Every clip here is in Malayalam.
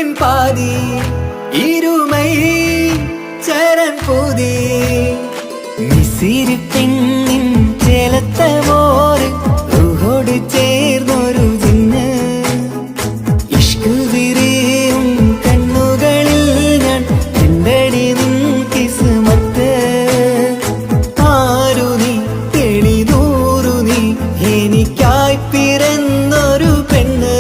ரூகின் பாதி இருமை சரண் பூதி மிசிறு பெண்ணின் ചേലത്ത മോര് റൂഹോട് ചേർന്നൊരു ജിന്ന് ഇഷ്ക് വിരിയും കണ്ണുകളിൽ ഞാൻ കണ്ടടി നിൻ കിസ്മത്ത് ആരു നീ തെളിനൂറു നീ എനിക്കായി പിറന്നൊരു പെണ്ണ്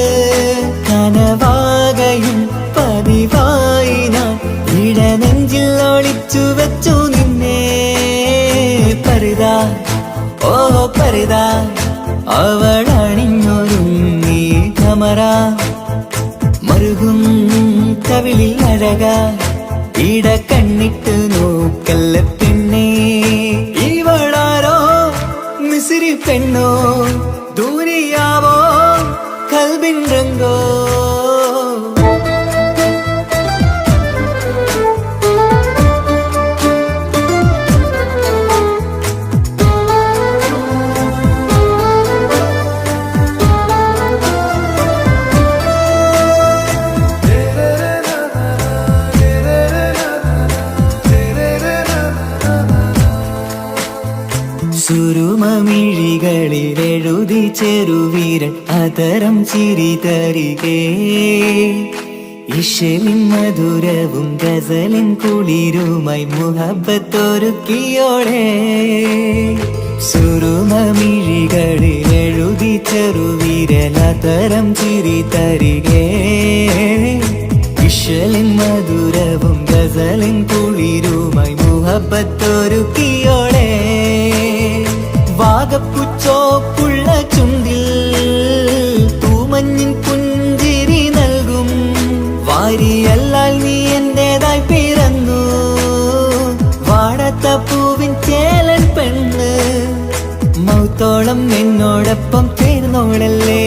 കനവാകയും പതിവായി ഞാൻ ഇടനെഞ്ചിൽ ഒളിച്ചു വെച്ചു നിന്നെ പരിതാ ഓ പരിതാ അവളണിഞ്ഞൊരുങ്ങി കമറ മറുകും കവിളിൽ അഴക ഇട കണ്ണിട്ട് നോക്കല്ല പെണ്ണേ ഇവളാരോ മിസിരി പെണ്ണോ ദൂരിയാവോ കൽബിൻ രംഗോ സുരുമമിഴികളിൽ എഴുതി ചെറുവീരൻ അതരം ചിരി തരികേ ഇശലിൻ മധുരവും ഗസലിൻ കുളിരുമായി മുഹബത്തൊരുക്കിയോടെ സുരുമമിഴികളിൽ എഴുതി ചെറുവീരൻ അതരം ചിരി തരികേ ഇശലിൻ മധുരവും ഗസലിൻ കുളിരുമായി മുഹബത്തൊരുക്കിയോടെ വാഗപ്പുച്ചോപ്പുള്ള ചുണ്ടിൽ തൂമഞ്ഞിൻ പുഞ്ചിരി നൽകും വാരിയല്ലാൽ നീ എന്റേതായി പിറന്നു വാടത്ത പൂവിൻ ചേലൻ പെണ്ണ് മൗത്തോളം എന്നോടൊപ്പം ചേർന്നോളല്ലേ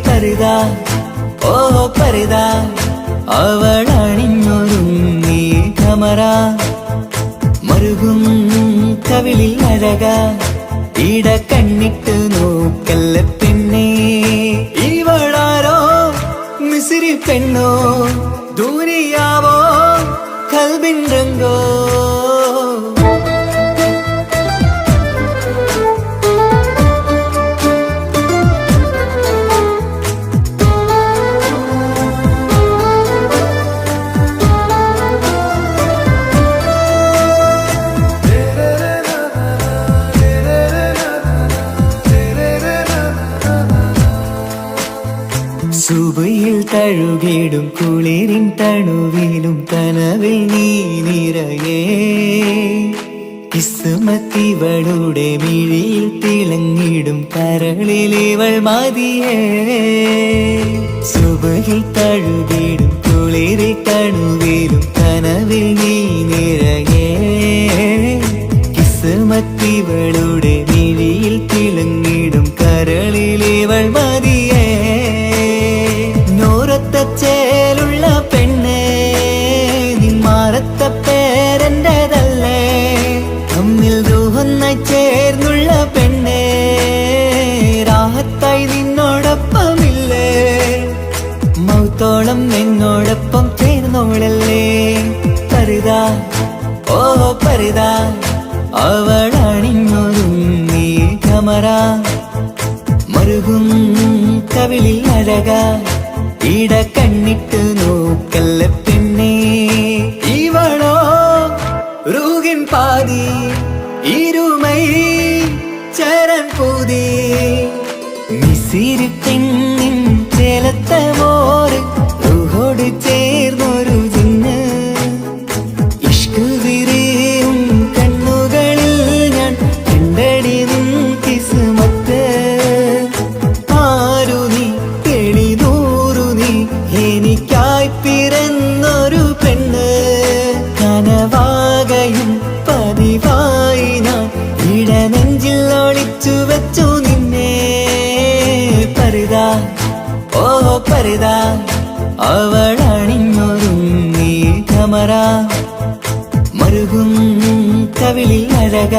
പരിതാ ഓ പരിതാ അവളണിഞ്ഞൊരുങ്ങി കമറ മറുകും കവിളിൽ അഴക ഇട കണ്ണിട്ട് നോക്കല്ല പെണ്ണേ ഇവളാരോ മിസിരി പെണ്ണോ ദൂരിയാവോ കൽബിൻ രംഗോ സുബയിൽ തഴുകിടും കുളിരിൻ തണുവിലും കനവിൽ നീ നിറയേ കിസ്മത്തിവളുടെ മിഴിയിൽ തിളങ്ങിടും കരളിലിവൾ മതിയേ സുബയിൽ തഴുകിടും കുളിരിൻ തണുവിലും കനവിൽ നീ നിറയേ കിസ്മത്തിവളുടെ മിഴിയിൽ തിളങ്ങിടും കരളിലിവൾ മതിയേ ചേലുള്ള പെണ്ണേ നിന്മാറത്ത പേരെന്റേതല്ലേ തമ്മിൽ റൂഹൊന്നായി ചേർന്നുള്ള പെണ്ണേ രാഹത്തായി നിന്നോടൊപ്പമില്ലേ മൗത്തോളം എന്നോടൊപ്പം ചേർന്നോളല്ലേ പരിതാ ഓ പരിതാ അവളണിഞ്ഞൊരുങ്ങി കമറ മറുകും കവിളിൽ അഴക ഇട കണ്ണിട്ട് നോക്കല്ല പെണ്ണേ ഇവളോ റൂഹിൻ പാതി ഇരുമൈ ചരൺ പൂതി മിസിരി പെണ്ണിൻ ചേലത്ത മോര് റൂഹോട് ചേർന്നൊരു ജിന്ന് ഇഷ്ക് വിരിയും കണ്ണുകളിൽ ഞാൻ കണ്ടടി നിൻ കിസ്മത്ത് ആരു നീ തെളിനൂറു നീ എനിക്കായി പിറന്നൊരു പെണ്ണ് കനവാകയും പതിവായി ഞാൻ ഇടനെഞ്ചിൽ ഒളിച്ചു വെച്ചു നിന്നെ പരിതാ ഓ പരിതാ അവളണിഞ്ഞൊരുങ്ങി കമറ മറുകും കവിളിൽ അഴക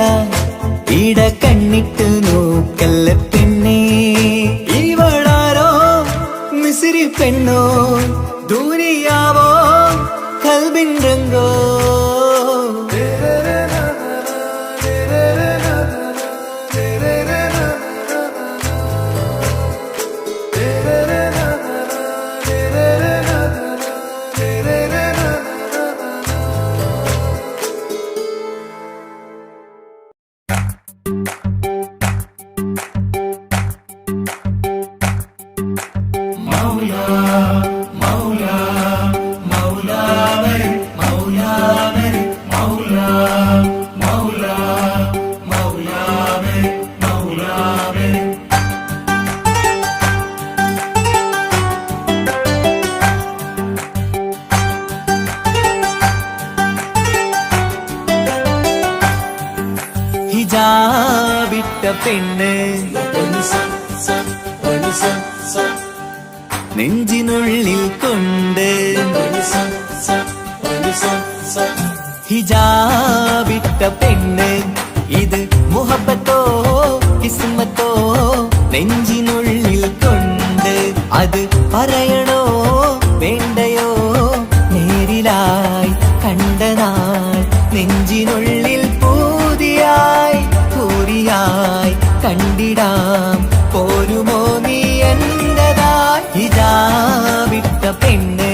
ഇട കണ്ണിട്ട് നോക്കല്ല പെണ്ണേ ഇവളാരോ മിസിരി പെണ്ണോ ദുനിയാവോ കൽബിൻ രംഗോ ഹിജാബിട്ട പെണ്ണ് നെഞ്ചിനുള്ളിൽ കൊണ്ട് ഹിജാബിട്ട പെണ്ണ് ഇത് മുഹബത്തോ കിസ്മത്തോ നെഞ്ചിനുള്ളിൽ കൊണ്ട് അത് പറയണോ വേണ്ടയോ നേരിലായി കണ്ട നാൾ നെഞ്ചിനുള്ളിൽ പൂതിയായി പൂരിയായി കണ്ടിടാം പോരുമോ നീ എന്റതായി ഹിജാബിട്ട പെണ്ണ്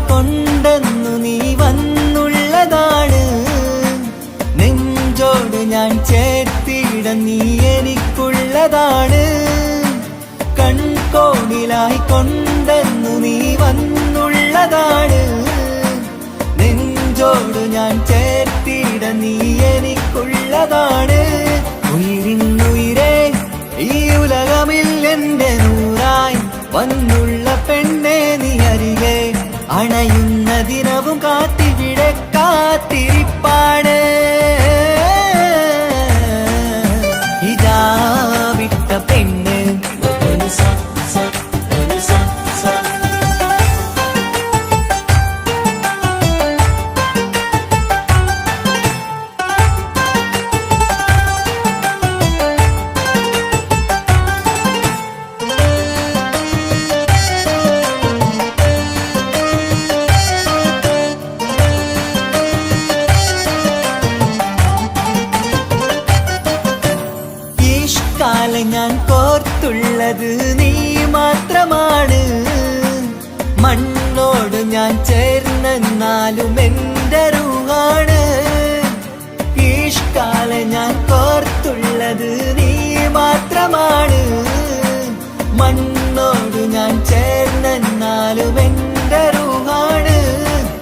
കൊണ്ടെന്നു നീ വന്നുള്ളതാണ് നെഞ്ചോട് ഞാൻ ചേർത്തിട നീ എനിക്കുള്ളതാണ് കൺകോണിലായി കൊണ്ടെന്നു നീ വന്നുള്ളതാണ് നെഞ്ചോട് ഞാൻ ചേർത്തിട നീ എനിക്കുള്ളതാണ് ഉയിരിന്നുയിരേ ഈ ഉലകമിൽ എന്റെ നൂറായി വന്നുള്ള പെണ്ണെ നീ അരികെ അണയുന്ന ദിനവും കാത്തിവിടെ കാത്തിരിപ്പാണ് ഹിജാബിട്ട പെണ്ണ് ഞാൻ കോർത്തുള്ളത് നീ മാത്രമാണ് മണ്ണോട് ഞാൻ ചേർന്നെന്നാലും എന്റെ റൂഹാണ് ഈഷ്കാലെ ഞാൻ കോർത്തുള്ളത് നീ മാത്രമാണ് മണ്ണോട് ഞാൻ ചേർന്നെന്നാലും എന്റെ റൂഹാണ്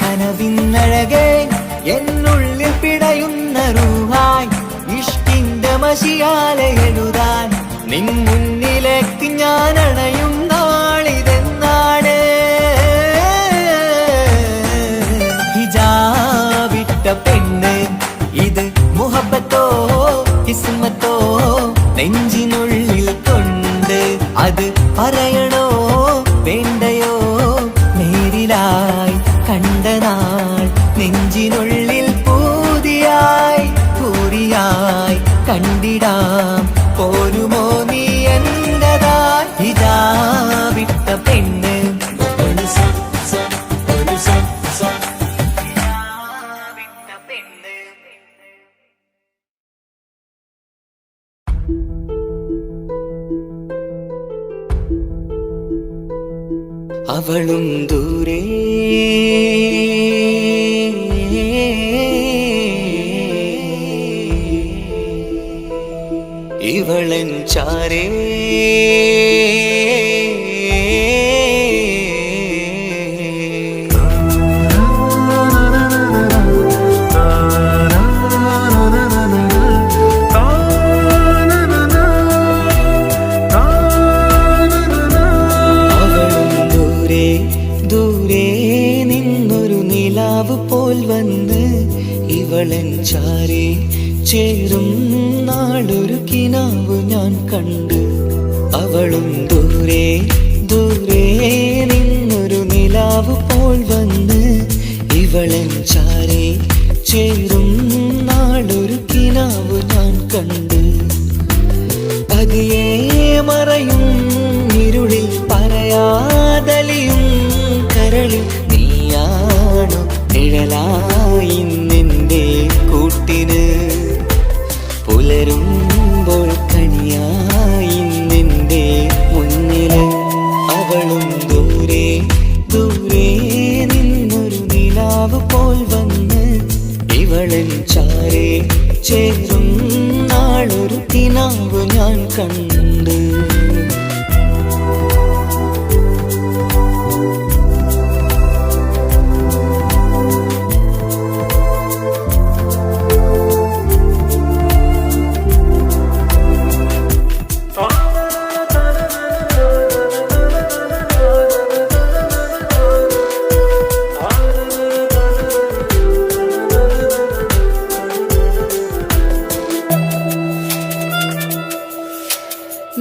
കനവിന്നഴകെ എന്നുള്ളിൽ പിടയുന്ന റൂഹായി ഇഷ്കിന്റെ മഷിയാലെ എഴുതാൻ നിൻ മുന്നിലേക്ക് ഞാൻ അണയും നാളിതെന്നാണ് ഹിജാബിട്ട പെണ്ണ് ഇത് മുഹബത്തോ കിസ്മത്തോ നെഞ്ചിനുള്ളിൽ കൊണ്ട് അത് പറയണോ വേണ്ടയോ നേരിലായി കണ്ട നാൾ നെഞ്ചിനുള്ളിൽ പൂതിയായി പൂരിയായി കണ്ടിടാം പോരുമോ നീ എന്റതായി ഹിജാബിട്ട പെണ്ണ് അവളും ദൂരെ ഇവളൻ ചാരേ അവളും ദൂരെ ദൂരെ നിന്നൊരു നിലാവ് പോൽ വന്ന് ഇവളൻ ചാരി ചേരും നാളൊരു കിനാവ് ഞാൻ കണ്ട്. അവളും ദൂരെ ദൂരെ നിന്നൊരു നിലാവ് പോൽ വന്ന് ഇവളൻ ചാരി ചേരും നാളൊരു കിനാവ് ഞാൻ കണ്ട്. പതിയെ മറയും ഇരുളിൽ പറയാതലിയും കരളിൽ നീയാണു നിഴലായി നിന്റെ കൂട്ടിന്. പുലരുമ്പോൾ കണിയായി നിന്റെ മുന്നില്. അവളും ദൂരെ ദൂരെ നിന്നൊരു നിലാവ് പോൽ വന്ന് ഇവളൻ ചാരെ ചേരും നാളൊരു കിനാവ് ഞാൻ കണ്ട്.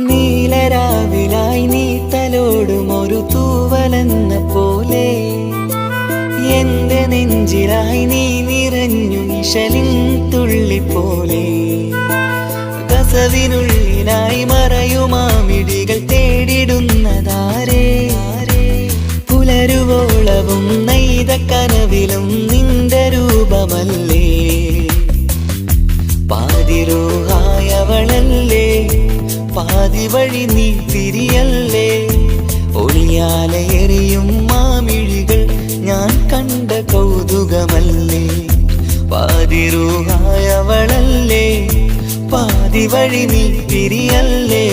നീലരാവിലായി നീ തലോടും ഒരു തൂവലെന്ന പോലെ എന്റെ നെഞ്ചിലായി നീ നിറഞ്ഞു ഇശലിൻ തുള്ളി പോലെ. കസവിനുള്ളിലായി മറയുമാമിടികൾ തേടിടുന്നതാരേ. പുലരുവോളവും നെയ്ത കനവിലും നിന്റെ രൂപമല്ലേ. പാതിരൂഹായവളല്ലേ, പാതി വഴി നീ തിരിയല്ലേ. ഒളിയാലെ എറിയും മാമിഴികൾ ഞാൻ കണ്ട കൗതുകമല്ലേ. പാതിരൂഹായവളല്ലേ, പാതി വഴി നീ തിരിയല്ലേ.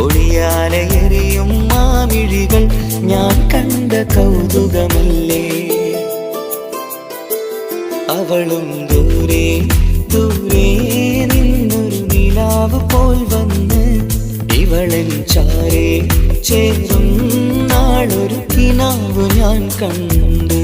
ഒളിയാലെ എറിയും മാമിഴികൾ ഞാൻ കണ്ട കൗതുകമല്ലേ. അവളും ദൂരെ ദൂരെ നിന്നൊരു നിലാവ് പോൽ വന്ന് ഇവളൻ ചാരെ ചേരും നാളൊരു കിനാവ് ഞാൻ കണ്ട്.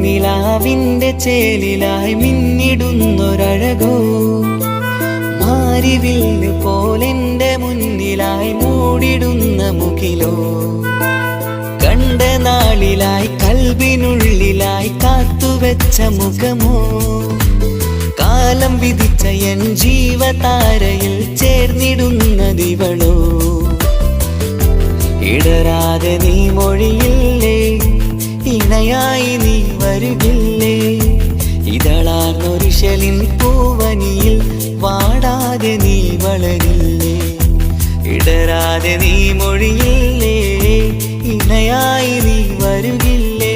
നിലാവിന്റെ ചേലിലായി മിന്നിടുന്നൊരഴകോ, മാരിവില്ല് പോലെന്റെ മുന്നിലായി മൂടിടുന്ന മുകിലോ. കണ്ട നാളിലായി കൽബിനുള്ളിലായി കാത്തുവെച്ച മുഖമോ. കാലം വിധിച്ച എൻ ജീവതാരയിൽ ചേർന്നിടുന്നതിവളോ. ഇടരാതെ നീ മൊഴിയില്ലേ, ഇണയായി നീ വരുകില്ലേ. ഇതളാർന്നൊരിശലിൻ പൂവനിയിൽ വാടാതെ നീ വളരില്ലേ. ഇടരാതെ നീ മൊഴിയില്ലേ, ഇണയായി നീ വരുകില്ലേ.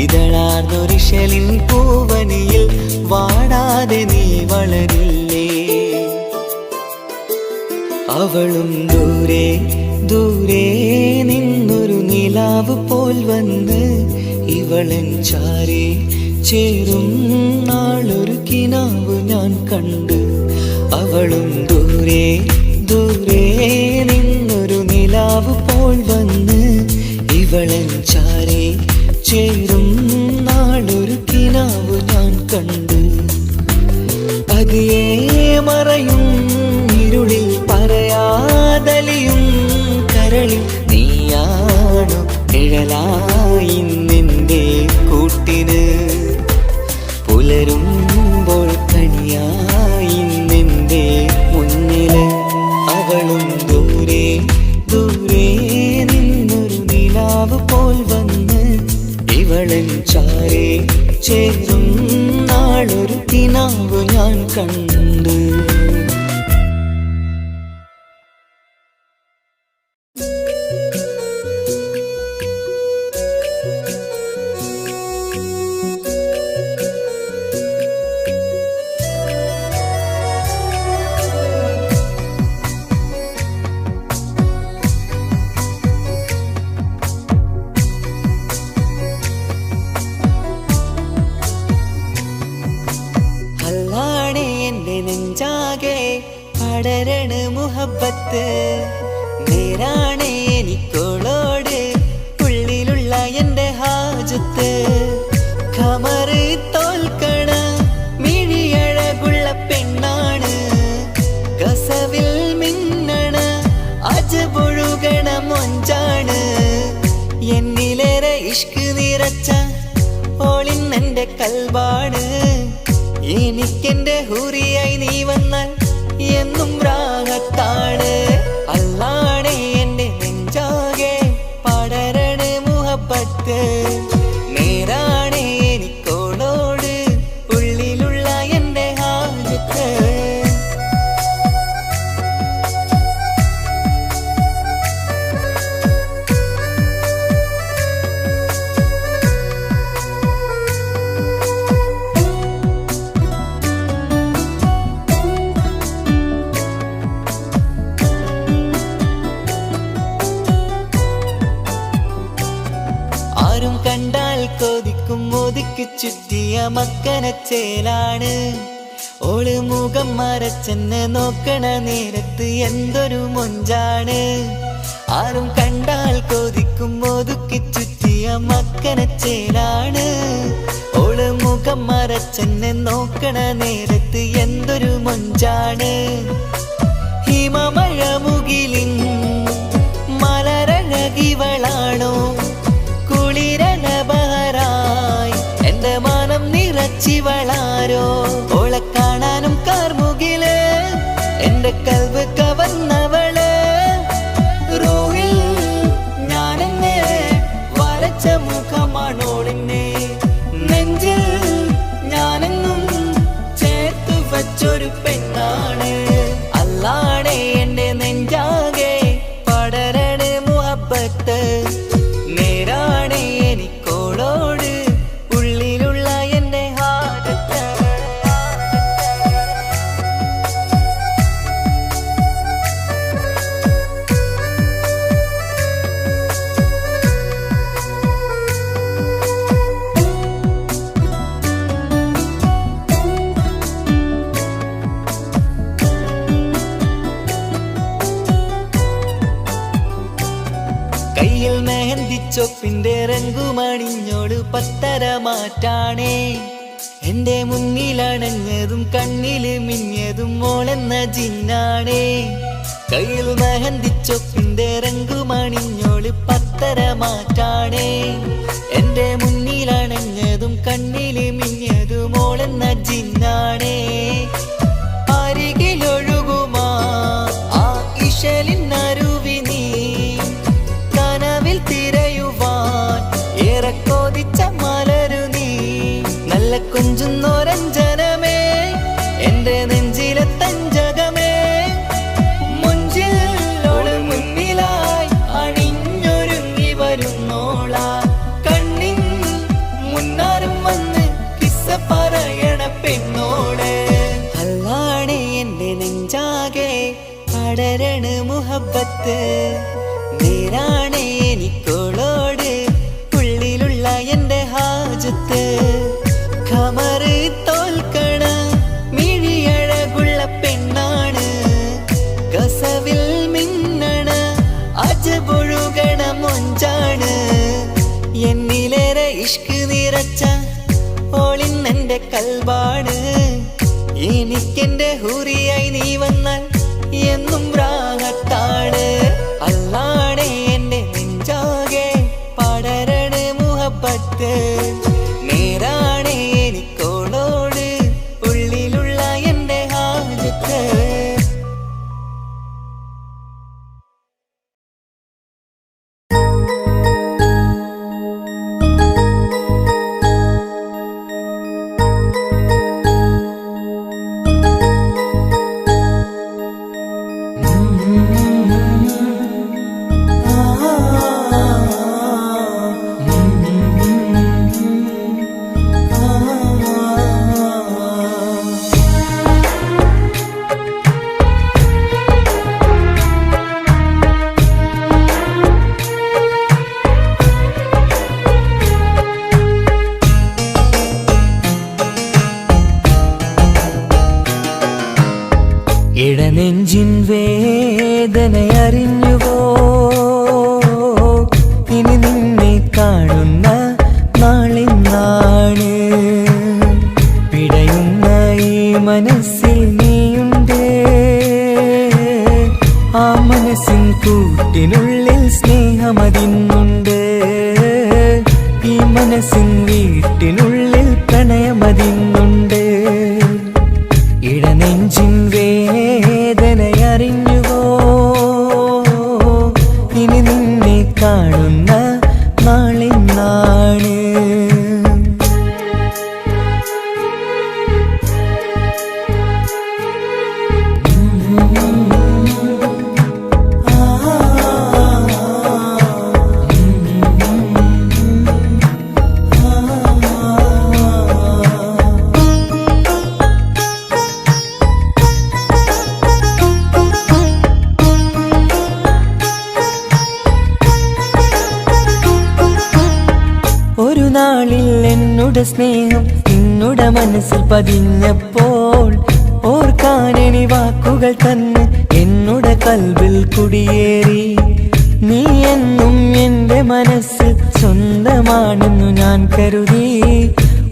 ഇതളാർന്നൊരിശലിൻ പൂവനിയിൽ വാടാതെ നീ വളരില്ലേ. അവളും ദൂരെ ദൂരെ നിന്നൊരു നിലാവ് പോൽ വന്ന് ഇവളൻ ചാരി ചേരും നാളൊരു കിനാവ് ഞാൻ കണ്ട്. അവളും ദൂരെ ദൂരെ നിന്നൊരു നിലാവ് പോൽ വന്ന് ഇവളൻ ചാരി ചേരും നാളൊരു കിനാവ് ഞാൻ കണ്ട്. പതിയെ മറയും ഇരുളിൽ പറയാതലിയും കരളിൽ നീയാണു നിഴലായി നിന്റെ കൂട്ടിന്. പുലരുമ്പോൾ കണിയായി നിന്റെ മുന്നില്. അവളും ദൂരെ ദൂരെ നിന്നൊരു നിലാവ് പോൽ വന്ന് ഇവളൻ ചാരെ ചേരും നാളൊരു കിനാവ് ഞാൻ കണ്ട്. പടരണ മുഹബത്ത്. നേരാണ് എനിക്കോളോട് ഉള്ളിലുള്ള എന്റെ ഹാജത്ത്. ഖമറ് തോൽക്കണ മിഴിയഴകുള്ള പെണ്ണാണ്, കസവിൽ മിന്നണ അജബൊഴുകണ മൊഞ്ചാണ്. എന്നിലേറെ ഇഷ്ക് നിറച്ച ഓളിന്നെന്റെ കൽബാണ്. എനിക്കെന്റെ ഹൂറിയായി നീ വന്നാൽ എന്നും രാഗത്താണ്. അല്ലാണേ എന്റെ നെഞ്ചാകെ പടരണ മുഹബത്ത്. നേരാണേ എനിക്കോളോട് ഉള്ളിലുള്ള എന്റെ ഹാജത്ത്. ആരും കണ്ടാൽ കൊതിക്കും ഒതുക്കി ചുറ്റിയ മക്കനച്ചേലാണ്. ഓള് മുഖം മറച്ചെന്നെ നോക്കണ നേരത്ത് എന്തൊരു മൊഞ്ചാണ്. ആരും കണ്ടാൽ കൊതിക്കും ഒതുക്കി ചുറ്റിയ മക്കനച്ചേലാണ്. ഓള് മുഖം മറച്ചെന്നെ നോക്കണ നേരത്ത് എന്തൊരു മൊഞ്ചാണ്. ഹിമമഴ മുകിലിൻ മലരഴകിവളാണോ, കുളിരലബഹരായി എന്റെ മാനം നിറച്ചിവളാരോ. ഓളെ കാണാനും കാർമുകില് എന്റെ കൽവ് കവർന്നവള്. റൂഹിൽ ഞാനെന്നെ വരച്ച മുഖമാണോളിന്നെ, നെഞ്ചിൽ ഞാനെന്നും ചേർത്തു വച്ചൊരു പെണ്ണാണ്. അല്ലാണേ എന്റെ നെഞ്ചാകെ പടരണ മുഹബത്ത്. നേരാണേ എനിക്കോളോട് ഉള്ളിലുള്ള എന്റെ ഹാജത്ത്. കയ്യിൽ മെഹന്തിച്ചൊപ്പിന്റെ രംഗുമണിഞ്ഞോട് പത്തര മാറ്റാണേ. എന്റെ മുന്നിലണഞ്ഞതും കണ്ണില് മിഞ്ഞതും മോളെന്ന ജിന്നാണേ. കയ്യിൽ മെഹന്തിച്ചൊപ്പിന്റെ രംഗുമണിഞ്ഞോട് പത്തര മാറ്റാണേ. എന്റെ മുന്നിലണഞ്ഞതും കണ്ണില് മിഞ്ഞതും മോളെന്ന ജിന്നാണേ. അരികിലൊഴുകുമാ ആ ഇശലിനരുവി നീ കനവിൽ തിരയുവാൻ ഏറെ കൊതിച്ച മലരു നീ. നല്ല കുഞ്ചുന്നോരഞ്ജനമേ എന്റെ നെഞ്ചിലെ തഞ്ചകമേ. മുഞ്ചിൽ ഓള് മുന്നിലായി അണിഞ്ഞൊരുങ്ങി വരുന്നോള. കണ്ണിൻ മുന്നാരും വന്ന് കിസ്സ പറയണ പെണ്ണോട്. അല്ലാണേ എന്റെ നെഞ്ചാകെ പടരണ മുഹബത്ത്. നേരാണേ എനിക്കോളോട് ഉള്ളിലുള്ള എന്റെ ഹാജത്ത്. ഖമറ് തോൽക്കണ മിഴിയഴകുള്ള പെണ്ണാണ്, കസവിൽ മിന്നണ അജബൊഴുകണ മൊഞ്ചാണ്. എന്നിലേറെ ഇഷ്ക് നിറച്ച ഓളിന്നെന്റെ കൽബാണ്. എനിക്കെന്റെ ഹൂറിയായി നീ വന്നാൽ എന്നും രാഗത്താണ്. അല്ലാണേ എന്റെ നെഞ്ചാകെ പടരണ മുഹബത്ത്. നേരാണേ എനിക്കോളോട് ഉള്ളിലുള്ള എന്റെ ഹാജത്ത്. നെഞ്ചിൻ വേദനയറിഞ്ഞുവോ? ഇനി നിന്നെ കാണുന്ന നാളിന്നാണ്. പിടയുന്ന ഈ മനസ്സിൽ നീയുണ്ട്. ആ മനസ്സിൻ കൂട്ടിനുള്ളിൽ സ്നേഹമതിന്നുണ്ട്. ഈ മനസ്സിൻ വീട്ടിനുള്ളിൽ പ്രണയമതിന്നുണ്ട്. ഇടനെഞ്ചിൻ വേദനയറിഞ്ഞുവോ? ഇനി നിന്നെ കാണുന്ന നാളിന്നാണ്. ഒരു നാളിൽ എന്നുടെ സ്നേഹം നിന്നുടെ മനസ്സിൽ പതിഞ്ഞപ്പോൾ ഓർക്കാനെനി വാക്കുകൾ തന്നെ എന്നുടെ കൽബിൽ കുടിയേറി. നീ എന്നും എന്റെ മനസ്സിൽ സ്വന്തമാണെന്നു ഞാൻ കരുതി.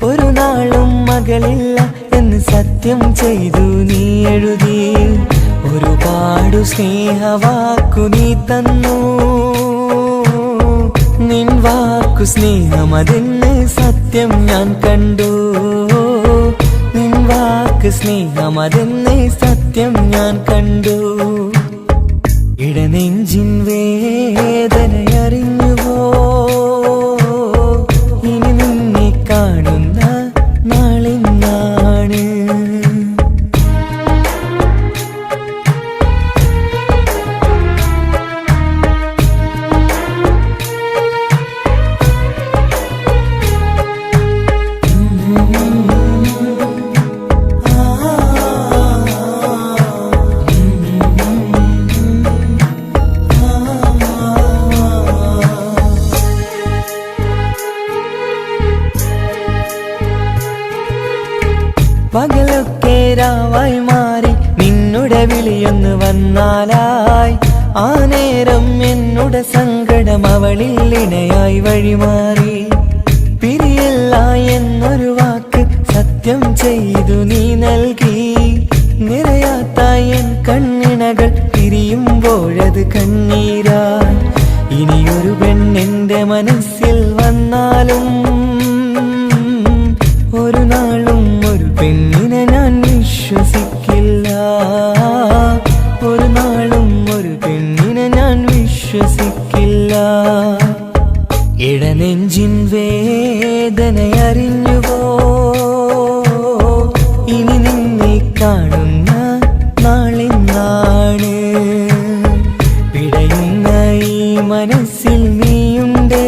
ഒരു നാളും മകളില്ല എന്ന് സത്യം ചെയ്തു നീ എഴുതി. ഒരുപാടു സ്നേഹവാക്കു നീ തന്നു. നിൻ വാക്കു സ്നേഹമതെന്ന് സത്യം ഞാൻ കണ്ടു. നിൻ വാക്ക് സ്നേഹമതെന്ന് സത്യം ഞാൻ കണ്ടു. ഇടനെഞ്ചിൻ വേദനയറിഞ്ഞുവോ? ഇനി നിന്നെ കാണുന്ന നാളിന്നാണ്. പകലൊക്കെ രാവായി മാറി നിന്നുടെ വിളിയൊന്ന് വന്നാലായി. ആ നേരം എന്നുടെ സങ്കടം അവളിൽ ഇണയായി വഴിമാറി. പിരിയല്ല എന്നൊരു വാക്ക് സത്യം ചെയ്തു നീ നൽകി. നിറയാത്ത എൻ കണ്ണിണകൾ തിരിയുമ്പോഴത് കണ്ണീരായി. ഇനിയൊരു പെണ്ണെന്റെ മനസ്സിൽ വന്നാലും ഒരു നാളും ഒരു പെണ്ണിനെ ഞാൻ വിശ്വസിക്കില്ല. ഒരു നാളും ഒരു പെണ്ണിനെ ഞാൻ വിശ്വസിക്കില്ല. ഇടനെഞ്ചിൻ വേദനയറിഞ്ഞുവോ? ഇനി നിന്നെ കാണുന്ന നാളിന്നാണ്. പിടയുന്ന ഈ മനസ്സിൽ നീയുണ്ട്.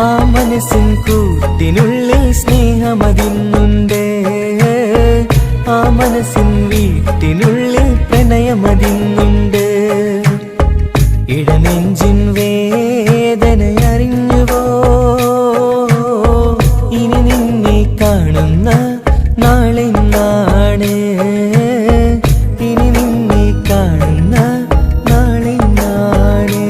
ആ മനസ്സിൻ കൂട്ടിനുള്ളിൽ സ്നേഹമതിന്നുണ്ട്. ആ മനസ്സിൻ വീട്ടിനുള്ളിൽ പ്രണയമതിന്നുണ്ട്. ഇടനെഞ്ചിൻ വേദനയറിഞ്ഞുവോ? ഇനി നിന്നെ കാണുന്ന നാളിന്നാണ്. ഇനി നിന്നെ കാണുന്ന നാളിന്നാണ്.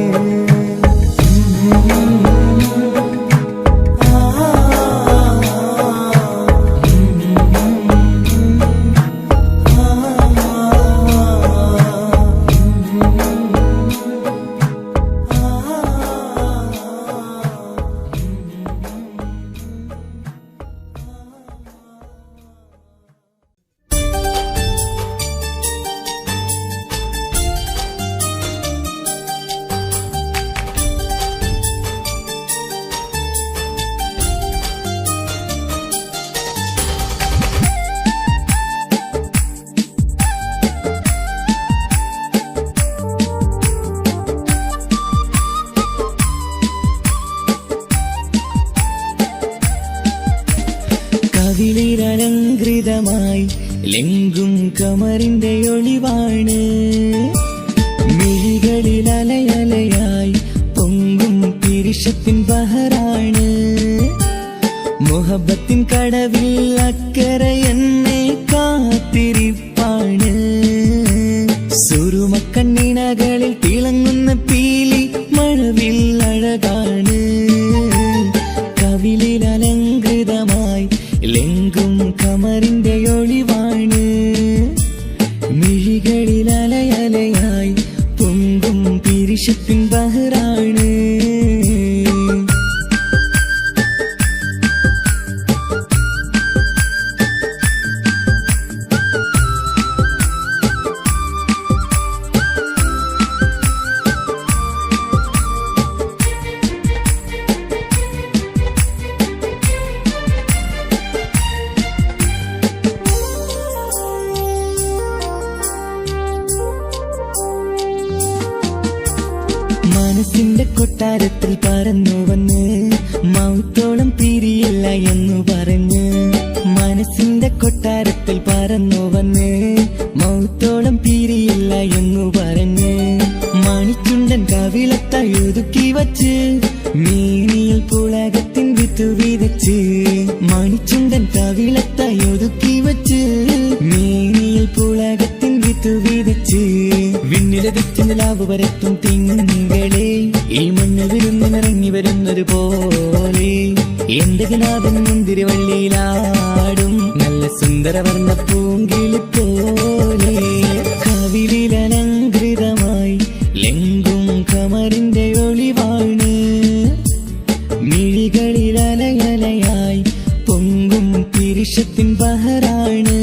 കവിളിരലങ്കൃതമായി ലെങ്കും കമറിന്റെ ഒളിവാണ്. മിഴികളിൽ അലയലയായി പൊങ്കും പിരിശത്തിൻ ബഹറാണ്. മുഹബത്തിൻ കടവിൽ അക്കരെ എന്നെ കാത്തിരിപ്പാണ്. കൊട്ടാരത്തിൽ പറന്നു വന്ന് മൗത്തോളം പിരിയില്ല എന്നു പറഞ്ഞ്. മനസ്സിന്റെ കൊട്ടാരത്തിൽ പറന്നു വന്ന് മൗത്തോളം പിരിയില്ല എന്നു പറഞ്ഞ്. മണിച്ചുണ്ടൻ കവിളത്തായി ഒതുക്കി വച്ച് മേനിയിൽ പുളകത്തിൻ വിത്തു വിതച്ച്. മണിച്ചുണ്ടൻ കവിളത്തായി ഒതുക്കി വച്ച് മേനിയിൽ പുളകത്തിൻ വിത്തു വിതച്ച്. വിണ്ണിലതിച്ച് നിലാവ് പരത്തും തിങ്കളെ ഈ മണ്ണ് വിരുന്നിനിറങ്ങി വരുന്നത് പോലെ എന്റെ കിനാവൻ മുന്തിരിവള്ളിയിലാടും നല്ല സുന്ദരവർണ്ണ പൂങ്കിളി പോലെ. കവിളിലലങ്കൃതമായി ലെങ്കും കമറിന്റെ ഒളിവാണ്. മിഴികളിൽ അലയലയായി പൊങ്കും പിരിശത്തിൻ ബഹറാണ്.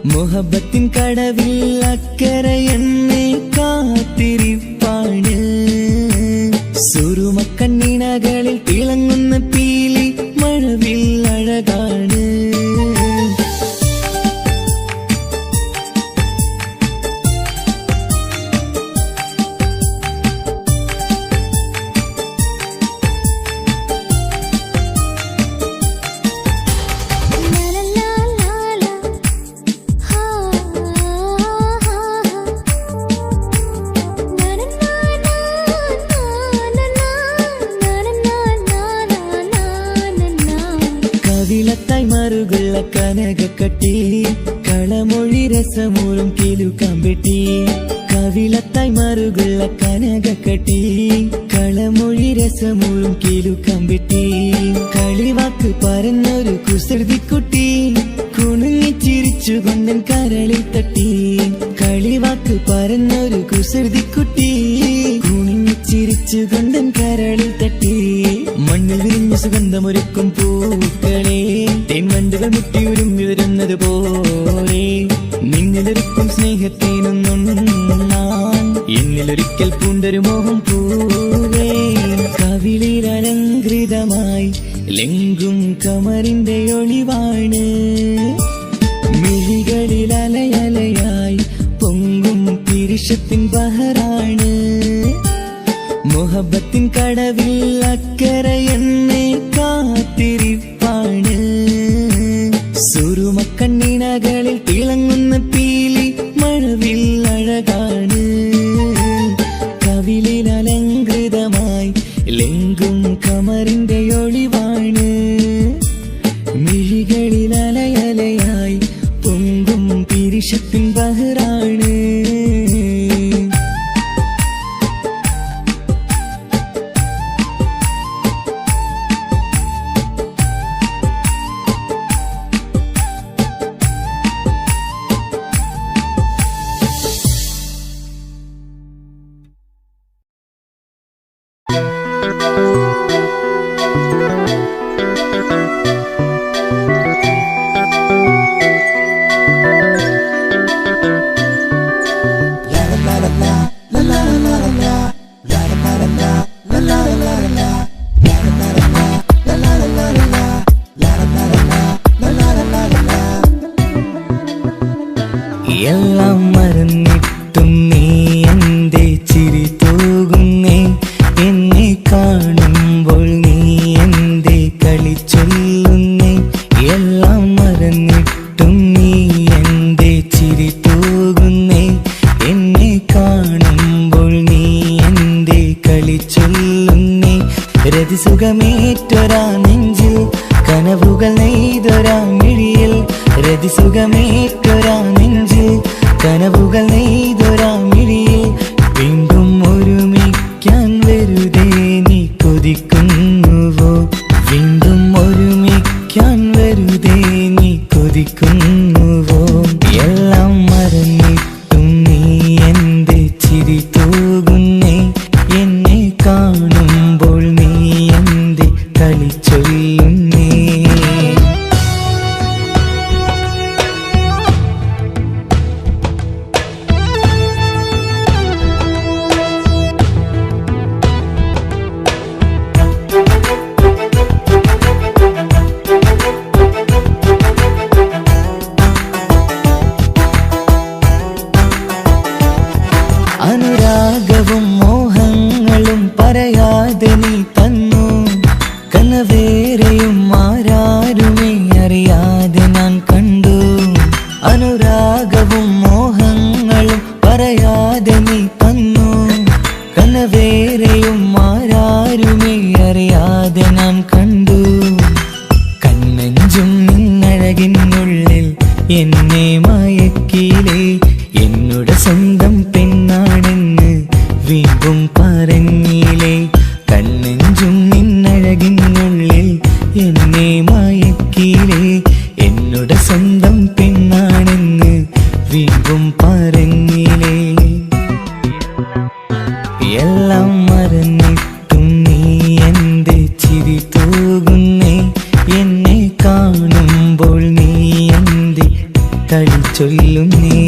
മുഹബത്തിൻ കടവിൽ അക്കരെ എന്നെ കാത്തിരിപ്പാണ്. സുറുമക്കണ്ണിണകളിൽ തിളങ്ങുന്ന പീലി മഴവിൽ അഴകാണ്. കവിളത്തായി മറുകുള്ള കനകക്കട്ടി കളമൊഴി രസമൂറും കിലുക്കാമ്പെട്ടി. കവിളത്തായി മറുകുള്ള കനകക്കട്ടി കളമൊഴി രസമൂറും കിലുക്കാമ്പെട്ടി. കളിവാക്ക് പറഞ്ഞൊരു കുസൃതിക്കുട്ടി കുണുങ്ങിച്ചിരിച്ചുകൊണ്ടൻ കരളിൽ തട്ടി. കളിവാക്ക് പറഞ്ഞൊരു കുസൃതിക്കുട്ടി കുണുങ്ങിച്ചിരിച്ചുകൊണ്ടൻ കരളിൽ തട്ടി. മണ്ണിൽ വിരിഞ്ഞ സുഗന്ധമൊരുക്കും പൂക്കളെ തേൻവണ്ടുകൾ മുട്ടിയുരുമ്മി വരുന്നത് പോലെ നിന്നിലൊരുക്കും സ്നേഹത്തേനൊന്നുണ്ണാൻ എന്നിലൊരിക്കൽ പൂണ്ടൊരു മോഹം പൂവേ. കവിളിൽ അലങ്കൃതമായി ലെങ്കും കമറിന്റെ ഒളിവാണ്. മിഴികളിൽ അലയലയായി പൊങ്കും പിരിശത്തിൻ ബഹറാണ്. മുഹബത്തിൻ കടവിൽ അക്കരെ എന്നെ കാത്തിരിപ്പാണ്. സുറുമക്കണ്ണിണകളിൽ തിളങ്ങുന്ന പീലി മഴവിൽ അഴകാണ്. കവിളിൽ അലങ്കൃതമായി ലെങ്കും കമറിന്റെ ഒളിവാണ്. മിഴികളിൽ അലയലയായി പൊങ്കും പിരിശത്തിൻ ബഹറാണ്. എല്ലാം മറന്നിട്ടും നീ എന്റെ ചിരി തൂകുന്നേ. എന്നെ കാണുമ്പോൾ നീ എന്റെ കളി ചൊല്ലുന്നേ. എല്ലാം മറന്നിട്ടും നീ എന്റെ ചിരി തൂകുന്നേ. എന്നെ കാണുമ്പോൾ നീ എന്റെ കളി ചൊല്ലുന്നേ. രതിസുഖമേറ്റൊരാ നെഞ്ചിൽ കനവുകൾ നെയ്തൊരാ മിഴിയിൽ. രതിസുഖമേറ്റൊരാ നെഞ്ചിൽ കനവുകൾ നെയ്തൊരാ മിഴിയിൽ. വീണ്ടും ഒരുമിക്കാൻ വെറുതെ നീ കൊതിക്കുന്നുവോ? വീണ്ടും ഒരുമിക്കാൻ വെറുതെ നീ കൊതിക്കുന്നുവോ? എല്ലാം മറന്നിട്ടും നീ എന്റെ ചിരി തൂകുന്നേ. എന്നെ കാണുമ്പോൾ നീ എന്റെ കളി ചൊല്ലുന്നേ. അനുരാഗവും മോഹങ്ങളും പറയാ പറയാതെ നീ തന്നു കനവേറെയും ആരാരുമേ അറിയാതെ ഞാൻ കണ്ടു അനുരാഗവും മോഹങ്ങളും പറയാതെ നീ തന്നു കനവേറെയും ആരാരുമേ അറിയാതെ ഞാൻ കണ്ടു കണ്ണെഞ്ചും നിന്നഴകിനുള്ളിൽ എന്നെ മയക്കിയിലേ എന്നോട് സ്വന്തം പെണ്ണാണെന്ന് വീണ്ടും പറഞ്ഞില്ലേ കണ്ണെഞ്ചും നിന്നഴകിനുള്ളിൽ എന്നെ മയക്കിയിലേ എന്നോട് സ്വന്തം പെണ്ണാണെന്ന് വീണ്ടും പറഞ്ഞില്ലേ എല്ലാം മറന്നിട്ടും നീ എന്റെ ചിരി തൂകുന്നേ എന്നെ കാണുമ്പോൾ നീ എന്റെ കളി ചൊല്ലുന്നേ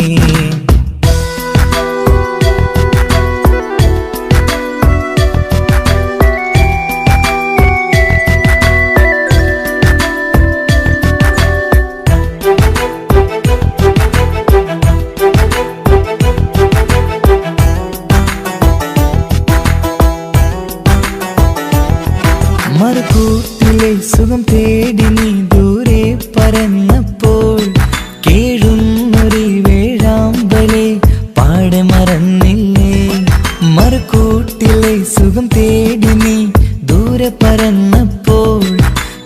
മറുകൂട്ടിലെ സുഖം തേടി നീ ദൂരെ പറന്നപ്പോൾ കേഴുന്നൊരു വേഴാമ്പലെ പാടെ മറന്നില്ലേ മറുകൂട്ടിലെ സുഖം തേടി നീ ദൂരെ പറന്നപ്പോൾ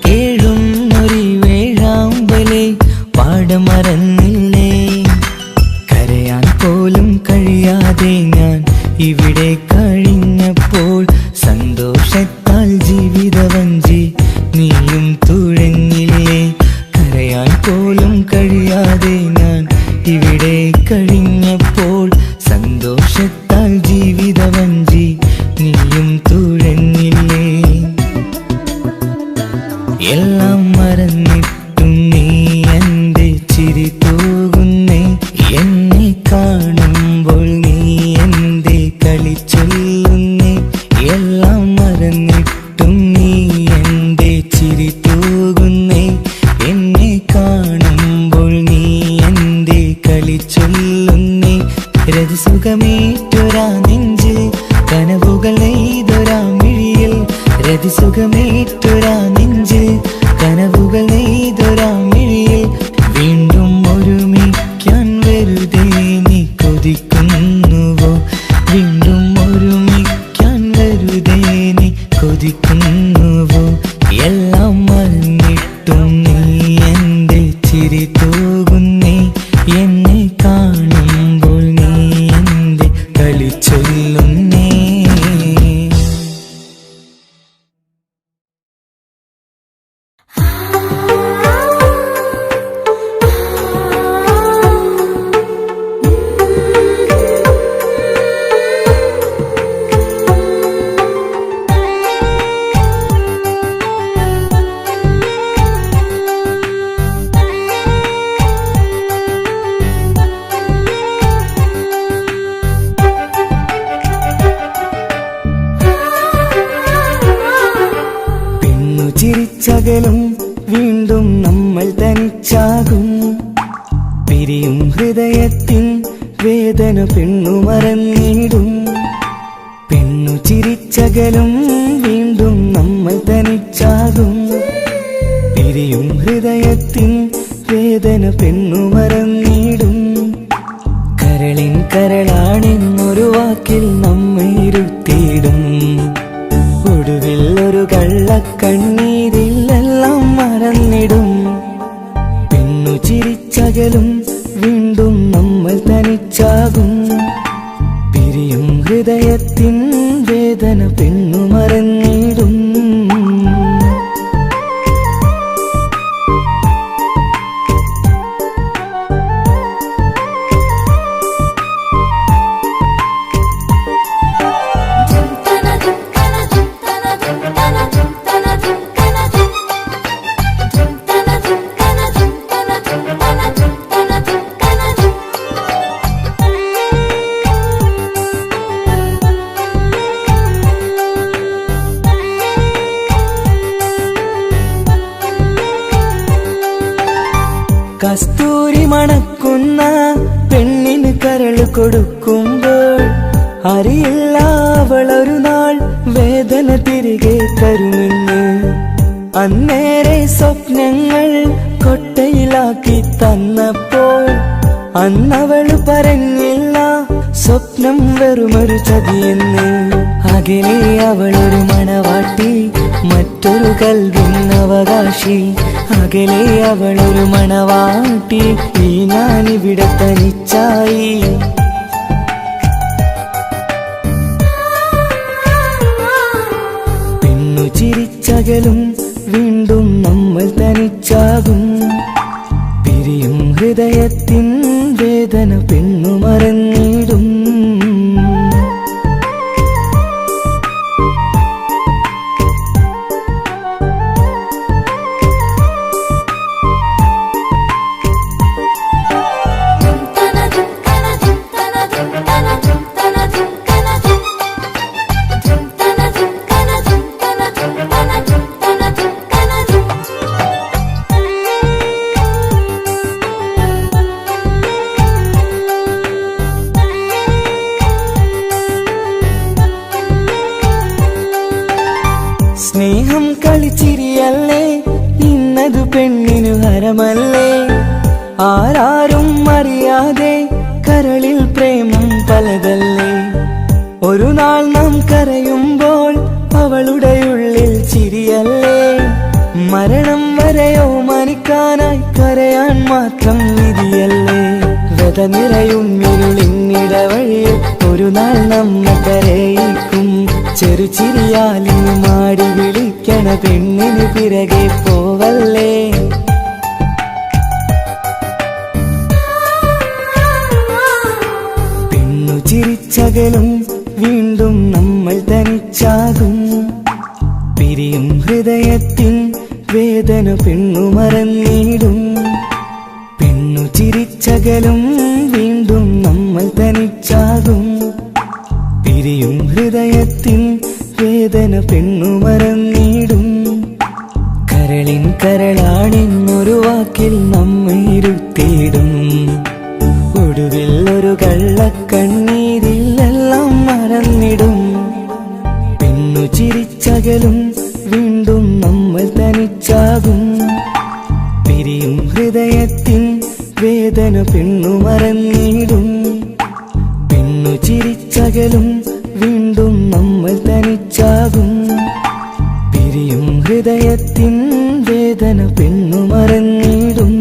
കേഴുന്നൊരു വേഴാമ്പലെ പാടെ മറന്നില്ലേ കരയാൻ പോലും കഴിയാതെ ഞാൻ ഇവിടെ കഴിഞ്ഞപ്പോൾ സന്തോഷത്താൽ ജീവിതവഞ്ചി നീയും തുഴഞ്ഞില്ലേ കരയാൻ പോലും കഴിയാതെ ഞാൻ ഇവിടെ കഴിഞ്ഞപ്പോൾ സന്തോഷത്താൽ ജീവിതവഞ്ചി നീയും തുഴഞ്ഞില്ലേ എല്ലാം മറന്നിട്ടും നീ എന്റെ ചിരി തൂകുന്നേ എന്നെ കാണുമ്പോൾ നീ എന്റെ കളി ചൊല്ലുന്നേ എല്ലാം മറന്നിട്ടും നീ എന്റെ ചിരി തൂകുന്നേ എന്നെ കാണുമ്പോൾ നീ എന്റെ കളി ചൊല്ലുന്നേ രതിസുഖമേറ്റൊരാ നെഞ്ചിൽ കനവുകൾ നെയ്തൊരാ മിഴിയിൽ രതിസുഖമേറ്റൊരാ നെഞ്ചിൽ കനവുകൾ നെയ്തൊരാ മിഴിയിൽ വീണ്ടും ഒരുമിക്കാൻ വെറുതെ നീ കൊതിക്കുന്നുവോ വീണ്ടും ഒരുമിക്കാൻ വെറുതെ നീ കൊതിക്കുന്നുവോ എല്ലാം മറന്നിട്ടും നീ എന്റെ ചിരി തൂകുന്നേ എന്നെ കാണുമ്പോൾ നീ എന്റെ കളി ചൊല്ലുന്നേ ചിരിച്ചകലും വീണ്ടും നമ്മൾ തനിച്ചാകും പിരിയും ഹൃദയത്തിൻ വേദന പെണ്ണു മറന്നിടും പെണ്ണു ചിരിച്ചകലും വീണ്ടും നമ്മൾ തനിച്ചാകും പിരിയും ഹൃദയത്തിൻ വേദന പെണ്ണു മറന്നിടും കരളിൻ കരളാണെന്നൊരു വാക്കിൽ നമ്മെ ഇരുത്തിയിടും ഒടുവിൽ ഒരു കള്ളക്കണ്ണീരിലെല്ലാം മറന്നിടും പെണ്ണു ചിരിച്ചകലും വീണ്ടും നമ്മൾ തനിച്ചാകും പിരിയും ഹൃദയത്തിൻ വേദന പെണ്ണു മറന്നിടും കസ്തൂരി മണക്കുന്ന പെണ്ണിന് കരൾ കൊടുക്കുമ്പോൾ അറിയില്ല അവളൊരു നാൾ വേദന തിരികെ തരുമെന്ന്. അന്നേരെ സ്വപ്നങ്ങൾ കൊട്ടയിലാക്കി തന്നപ്പോൾ അന്നവള് പറഞ്ഞില്ല സ്വപ്നം വെറുമൊരു ചതിയെന്ന്. അകലെ അവളൊരു മണവാട്ടി, മറ്റൊരു കൽവിൻ അവകാശി. അകലെ അവളൊരു മണവാട്ടി, ഈ ഞാനിവിടെ തനിച്ചായി. പെണ്ണു ചിരിച്ചകലും വീണ്ടും നമ്മൾ തനിച്ചാകും. പിരിയും ഹൃദയത്തിൻ വേദന പെണ്ണു മറന്നിടും. സ്നേഹം കളിച്ചിരിയല്ലേ, ഇന്നതു പെണ്ണിനു ഹരമല്ലേ. ആരാരും അറിയാതെ കരളിൽ പ്രേമം പലതല്ലേ. ഒരു നാൾ നാം കരയുമ്പോൾ അവളുടെ ഉള്ളിൽ ചിരിയല്ലേ. മരണം വരെയോ മനിക്കാനായി കരയാൻ മാത്രം വിധിയല്ലേ. വ്യത നിറയും ഇരുളിന്നിടവഴിയിൽ ഒരു നാൾ നമ്മെ കരയിക്കും. ചെറുചിരിയാലിന് മാടി വിളിക്കണ പെണ്ണിന് പിറകെ പോവല്ലേ. പെണ്ണു ചിരിച്ചകലും വീണ്ടും നമ്മൾ തനിച്ചാകും. പിരിയും ഹൃദയത്തിൻ വേദന പെണ്ണു മറന്നിടും. പെണ്ണു ചിരിച്ചകലും വീണ്ടും നമ്മൾ തനിച്ചാകും. പിരിയും ഹൃദയത്തിൻ വേദന പെണ്ണു മറന്നിടും. കരളിൻ കരളാണെന്നൊരു വാക്കിൽ നമ്മെ ഇരുത്തിയിടും. ഒടുവിൽ ഒരു കള്ളക്കണ്ണീരിൽ എല്ലാം മറന്നിടും. പെണ്ണു ചിരിച്ചകലും വീണ്ടും നമ്മൾ തനിച്ചാകും. പിരിയും ഹൃദയത്തിൻ വേദന പെണ്ണു മറന്നിടും. പെണ്ണു ചിരിച്ചകലും വീണ്ടും നമ്മൾ തനിച്ചാകും. പിരിയും ഹൃദയത്തിൻ വേദന പെണ്ണു മറന്നിടും.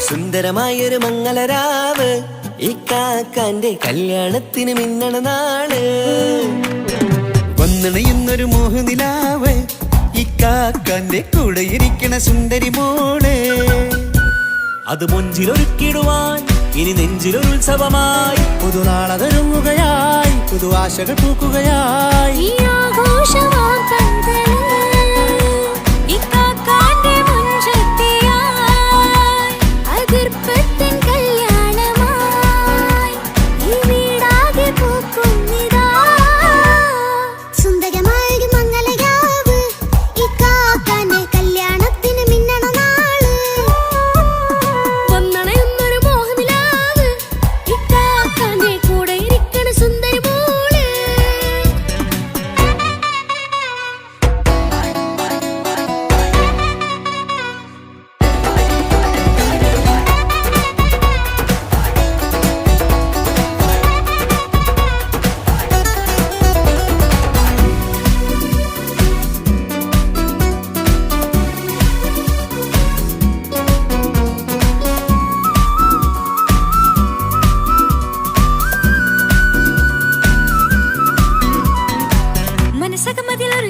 സുന്ദരമായൊരു മംഗളരാവ്, ഈ കാക്കാന്റെ കല്യാണത്തിന് മിന്നണ നാള്. വന്നണയുന്നൊരു മോഹനിലാവ്, ഈ കാക്കാന്റെ കൂടെ ഇരിക്കണ സുന്ദരി മോള്. അത് മൊഞ്ചിലൊരുക്കിടുവാൻ ഇനി നെഞ്ചിലൊരു ഉത്സവമായി. പുതുനാളതൊരുങ്ങുകയായി, പുതു ആശകൾ പൂക്കുകയായി.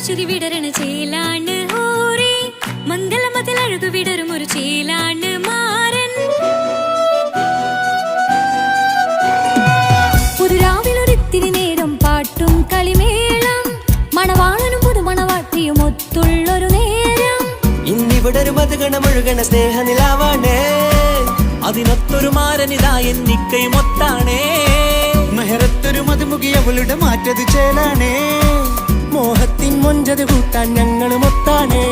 ചിരി വിടരണ ചേലാണ് ഹോറി, മംഗളമതിൽ അഴകു വിടരും ഒരു ചേലാണ് മാരൻ. മുഴുകണ സ്നേഹനിലാവാണേ അതിനൊത്തൊരു മാരനിതാ എന്നിക്കൈമൊത്താണേ മെഹറത്തൊരു മധുമുഖി അവളുടെ മാറ്റത് ചേലാണേ മോഹത്തിൻ മൊഞ്ചത് കൂട്ടാൻ ഞങ്ങളും ഒത്താണേ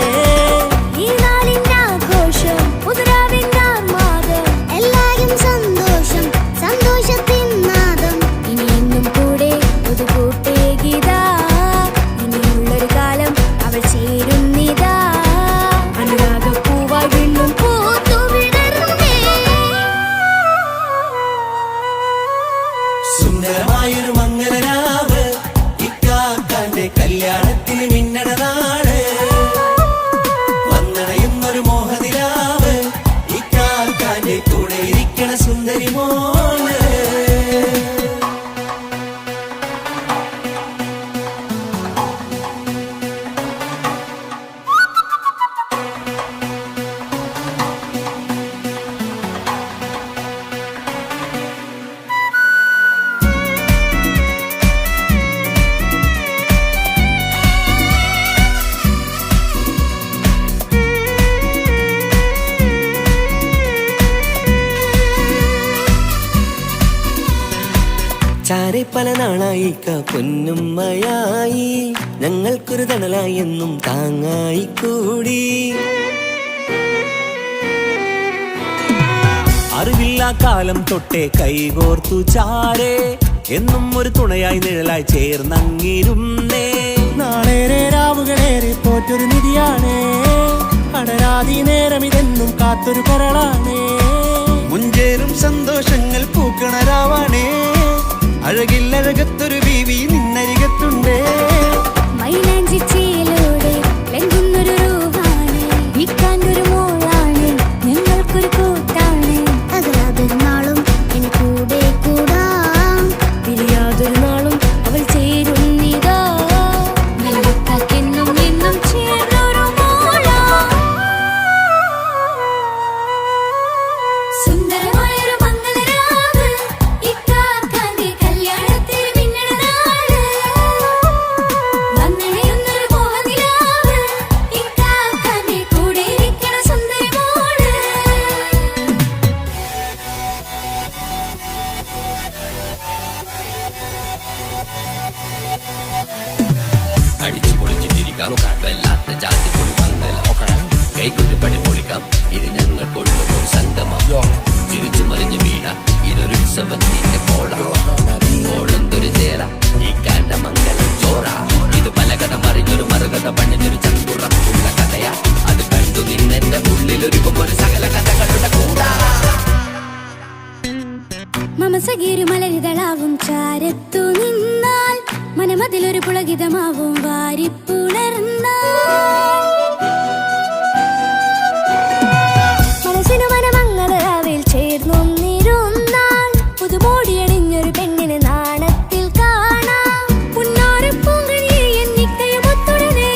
ഈ നാളിന്റെ ആഘോഷം പുതുരാവിന്റെ ആർമാദം എല്ലാരും സന്തോഷം സന്തോഷത്തിൻ നാദം ഇനി എന്നും കൂടെ പുതുകൂട്ടേ ഗീതാ ഇനിയുള്ളൊരു കാലം അവൾ ചേരുന്നിതാ അനുരാഗപ്പൂവായി വീണ്ടും പൂത്തുവിടർന്നേ സുന്ദരമായൊരു മംഗലരാവ് ഇക്കാക്കാന്റെ കല്യാണത്തിന് മിന്നണ നാട് വന്നണയുന്നൊരു മോഹനിലാവ് ഇക്കാക്കാന്റെ കൂടെ ഇരിക്കണ സുന്ദരി മോള് ചാരെ പല നാളായി പൊന്നുമ്മയായി ഞങ്ങൾക്കൊരു തണലായി എന്നും താങ്ങായി കൂടി അറിവില്ലാ കാലം തൊട്ടേ കൈകോർത്തു ചാരേ എന്നും ഒരു തുണയായി നിഴലായി ചേർന്നങ്ങിരുന്നേ നാളേറെ രാവുകളേറെ പോറ്റൊരു നിധിയാണേ അടരാതി നേരം ഇതെന്നും കാത്തൊരു കരളാണേ മുഞ്ചേറും സന്തോഷങ്ങൾ പൂക്കണരാവാണേ അഴകില്ലഴകത്തൊരു ബീവി നിന്നരികത്തുണ്ടേ മൈലാഞ്ചി ചേലോടെ ലംഘുന്നൊരു രൂപാണ് വിൽക്കാനൊരു മോളാണ് ഞങ്ങൾക്കൊരു കൂട്ടാണ് അകലാതൊരു നാളും ഇനി കൂടെ കൂടാം പിരിയാതൊരു നാളും അവൾ ചേരുന്നിതാ നെല്ലുക്കാക്കെന്നും എന്നും ചേർന്നൊരു മോളാ സുന്ദരമായൊരു മംഗലരാവ് ഇക്കാക്കാന്റെ കല്യാണത്തിന് മിന്നണ നാട് വന്നണയുന്നൊരു മോഹനിലാവ് ഇക്കാക്കാന്റെ കൂടെ ഇരിക്കണ സുന്ദരി മോള് അടിച്ചു പൊളിച്ചിട്ടിരിക്കാം വല്ലാത്ത ജാതി പൊളി മംഗലം കൈകൊണ്ട് പണി പൊളിക്കാം ഇത് ഞങ്ങൾ കൊള്ളുമോ സംഗമം ചിരിച്ചു മറിഞ്ഞു വീണ ഇതൊരു ഉത്സവത്തിന്റെ കോളന്തൊരു ചേര ഈ കാണ്ട മംഗലം ചോറ ഇത് പല കഥ മറിഞ്ഞൊരു മറുകഥ പണിഞ്ഞൊരു ചങ്കുറപ്പുള്ള കഥയാ അത് കണ്ടു നിന്നെന്റെ ഉള്ളിലൊരുക്കും ഒരു സകല കഥകളുടെ കൂടാ മമസഗീരു മലരിതളാവും ചാരത്തു നിന്നാൽ മനമതിലൊരു പുളകിതമാവും വാരിപ്പുണർന്നാൽ മനസ്സിനു മനമംഗളരാവിൽ ചേർന്നൊന്നിരുന്നാൽ പുതുമോടിയണിഞ്ഞൊരു പെണ്ണിന് നാണത്തിൽ കാണാം പുന്നാരപ്പൂങ്കണിയെ എന്നിക്കയുമൊത്തുടനെ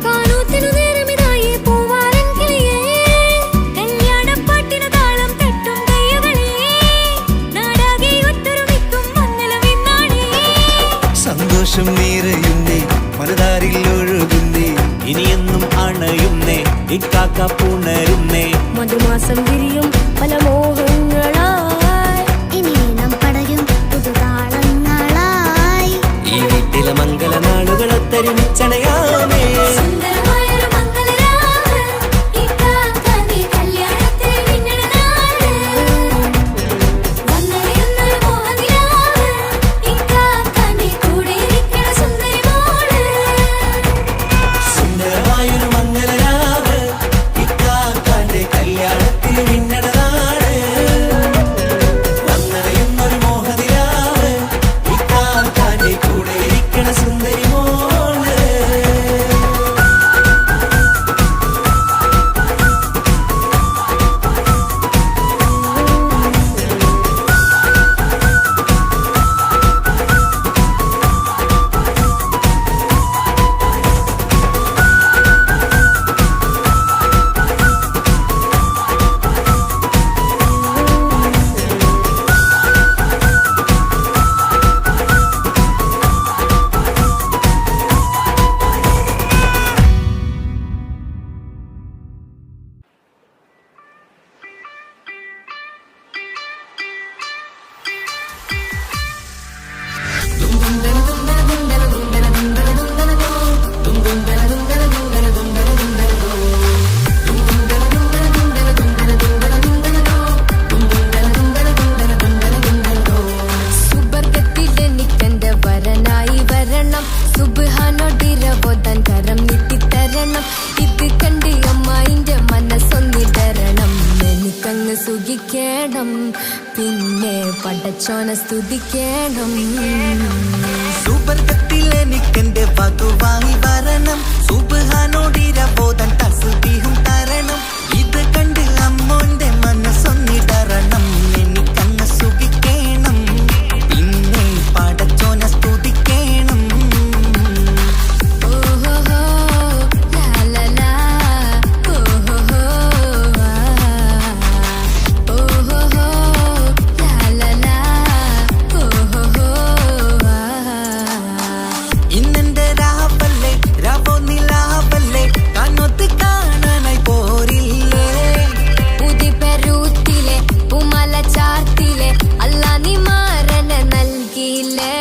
കാനൂത്തിനു നേരമിതായി പൂവാലൻ കിളിയേ കല്യാണപ്പാട്ടിനു താളം തട്ടും കയ്യുകളെ നാടാകെ ഒത്തൊരുമിക്കും മംഗലമെന്നാണേ സന്തോഷം നിറയുന്നേ മനതാരിൽ ഒഴുകുന്നേ ഇനിയെന്നും അണയുന്നേ ഇക്കാക്ക പുണരുന്നേ മധുമാസം വിരിയും പല മോഹങ്ങളായി ഇനി നാം പടരും പുതുതാളങ്ങളായി ഈ വീട്ടിലെ മംഗല നാളുകളൊത്തരുമിച്ചണയാമേ സുന്ദരമായൊരു മംഗലരാവ് ഇക്കാക്കാന്റെ കല്യാണത്തിന് മിന്നണ നാട് വന്നണയുന്നൊരു മോഹനിലാവ് ഇക്കാക്കാന്റെ കൂടെ ഇരിക്കണ സുന്ദരി മോള് സുന്ദരമായൊരു മംഗലരാവ് ഇക്കാക്കാന്റെ കല്യാണത്തിന് മിന്നണ നാട് പിന്നെ പടച്ചോനെ സ്തുതിക്കണം. സുബർഗത്തിൽ എനിക്കെന്റെ വധുവായി വരണം, സുബ്ഹാനോടിരബോധൻ തസ്ബീഹും തരണം. ഇത് കണ്ട് അമ്മോന്റെ മനസ്സൊന്നിടറണം, എനിക്കങ്ങ് സുഖിക്കണം, പിന്നെ പടച്ചോനെ സ്തുതിക്കണം. ഓഹോഹോ ലാലലാ ഓഹോഹോ ഓഹോഹോ ലാലലാ ഓഹോഹോ. ഇന്നെന്റെ രാവല്ലേ രാവോ നിലാവല്ലേ, കണ്ണൊത്ത് കാണാനായി പോരില്ലേ. പുതിപ്പെരൂത്തിലെ പൂമല ചാർത്തിലെ അല്ലാ നീ മാറന നൽകിയില്ലേ.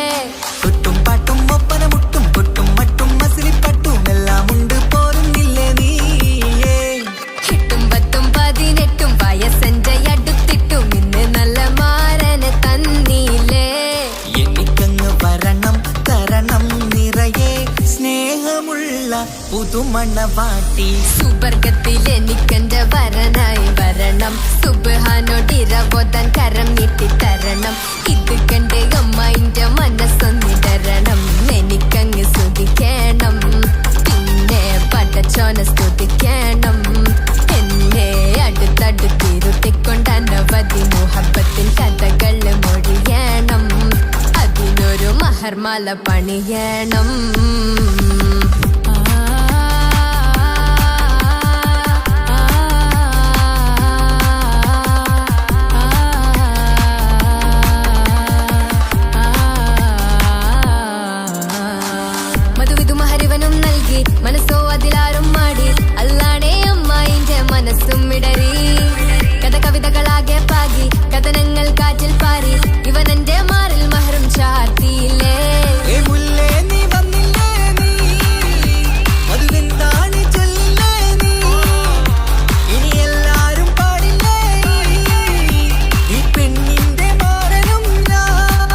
കുട്ടും പാട്ടും ഒപ്പന മുട്ടും കൊട്ടും മട്ടും മസിലിപ്പട്ടും എല്ലാം ഉണ്ട് പോരുന്നില്ലേ നീയേ. 8 10 18 വയസ്സെന്റെ അടുത്തിട്ടും ഇന്ന് നല്ല മാറന തന്നീലേ. എനിക്കങ്ങ് വരണം തരണം നിറയെ സ്നേഹമുള്ള പുതുമണവാട്ടി. സുബർഗത്തിൽ എനിക്കെന്റെ വരനായി വരണം, സുബ്ഹാനോടിരബോധൻ കരം നീട്ടി തരണം. ഇത് കണ്ട് അമ്മന്റെ മനസ്സൊന്നിടരണം, എനിക്കങ്ങ് സ്തുതിക്കണം, പിന്നെ പടച്ചോനെ സ്തുതിക്കണം. എന്നെ അടുത്തടുത്തിരുത്തിക്കൊണ്ട് അനവധി മുഹബത്തിൻ കഥകൾ മൊഴിയണം, അതിനൊരു മഹർമാല പണിയണം. മധുവിധുമഹരിവനും നൽകി മനസ്സോ അതിലാരും മാടി, അല്ലാണേ അമ്മായിന്റെ മനസ്സും ഇടറി. കഥ കവിതകളാകെ പാകി കഥനങ്ങൾ കാറ്റിൽ പാറി, ഇവനെന്റെ മാറിൽ മഹറും ചാർത്തിയില്ലേ. ഏ മുല്ലേ നീ വന്നില്ലേ നീ, മധുവെന്താണ് ചൊല്ലില്ലേ നീ, ഇനി എല്ലാരും പാടില്ലേ ഈ പെണ്ണിന്റെ മാറനും ഞാൻ.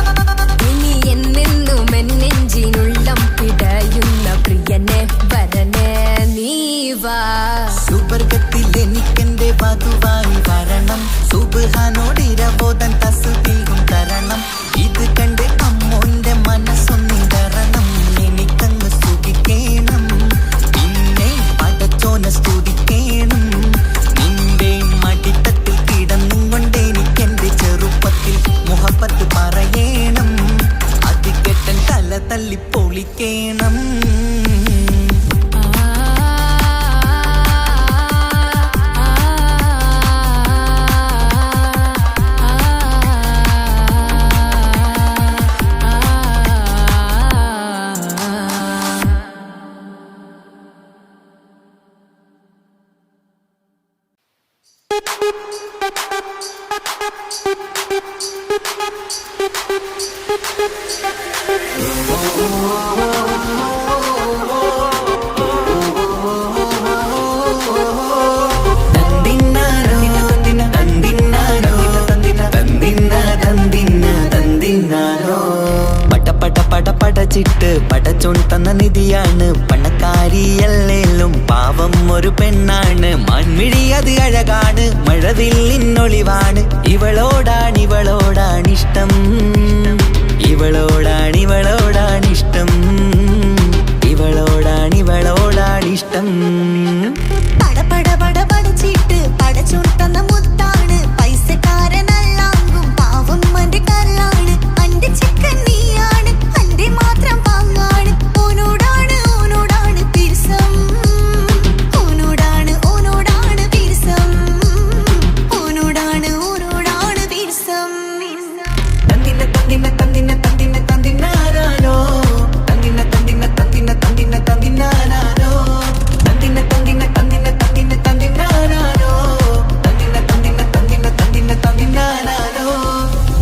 ഇനി എന്നെന്നും എന്നെഞ്ചിനുള്ളം പിടയുന്ന പ്രിയനെ വരനെ നീ വാ. സുബർഗത്തിൽ എനിക്കെന്റെ വധുവായി വരണം, സുബ്ഹാനോടിരബോധൻ തസ്ബീഹും തരണം. ഇത് കണ്ട് അമ്മോന്റെ മനസ്സൊന്നിടറണം, എനിക്കങ്ങ് സുഖിക്കണം, പിന്നെ പടച്ചോനെ സ്തുതിക്കണം. നിന്റെ മടിത്തട്ടിൽ കിടന്നും കൊണ്ട് എനിക്കെന്റെ ചെറുപ്പത്തിൽ മുഹബത്ത് പറയണം, അത് കെട്ടൻ തല തല്ലി പൊളിക്കണം. പടച്ചിട്ട് പടച്ചോൻ തന്ന നിധിയാണ്, പണക്കാരിയല്ലേലും പാവം ഒരു പെണ്ണാണ്. മാൻമിഴി അത് അഴകാണ്, മഴവില്ലിന്നൊളിവാണ്, ഇവളോടാണിഷ്ടം, ഇവളോടാണിഷ്ടം, ഇവളോടാണിഷ്ടം. പടച്ചിട്ട് പടച്ചോൻ തന്ന മുത്താണ്, പൈസക്കാരനല്ലാങ്കും പാവം അന്റെ കല്ലാണ്. അന്റെ ചിക്കൻ നീയാണ്, അന്റെ മാത്രം പാങ്ങാണ്, ഓനോടാണ് പിരിസം, ഓനോടാണ് പിരിസം, ഓനോടാണ് പിരിസം. തന്തിന തന്തിന തന്തിന തന്തിന തന്തിനാരോ, തന്തിന തന്തിന തന്തിന തന്തിന തന്തിനാരോ, തന്തിന തന്തിന തന്തിന തന്തിന തന്തിനാരോ, തന്തിന തന്തിന തന്തിന തന്തിന തന്തിനാരോ.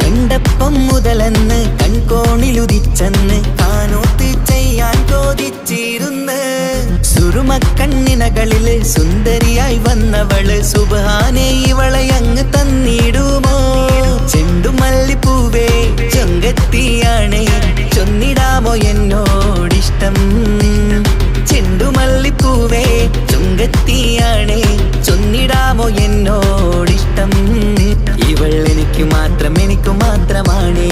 കണ്ടപ്പം മുതലെന്ന് കൺകോണിലുദിച്ചെന്ന് കാനോത്ത് ചെയ്യാൻ ചോദിച്ചിരുന്ന്, സുറുമക്കണ്ണിനകളില് സുന്ദരിയായി വന്നവള് സുബ്ഹാനെ ഇവളെ അങ്ങ് തന്നിടുമോ. ചെണ്ടുമല്ലിപ്പൂവേ ചൊങ്കത്തിയാണ്, ചൊന്നിടാമോ എന്നോടിഷ്ടം. ചെണ്ടുമല്ലിപ്പൂവേ ചൊങ്കത്തിയാണ്, ചൊന്നിടാമോ എന്നോടിഷ്ടം. ഇവൾ എനിക്ക് മാത്രം എനിക്ക് എനിക്കു മാത്രമാണ്,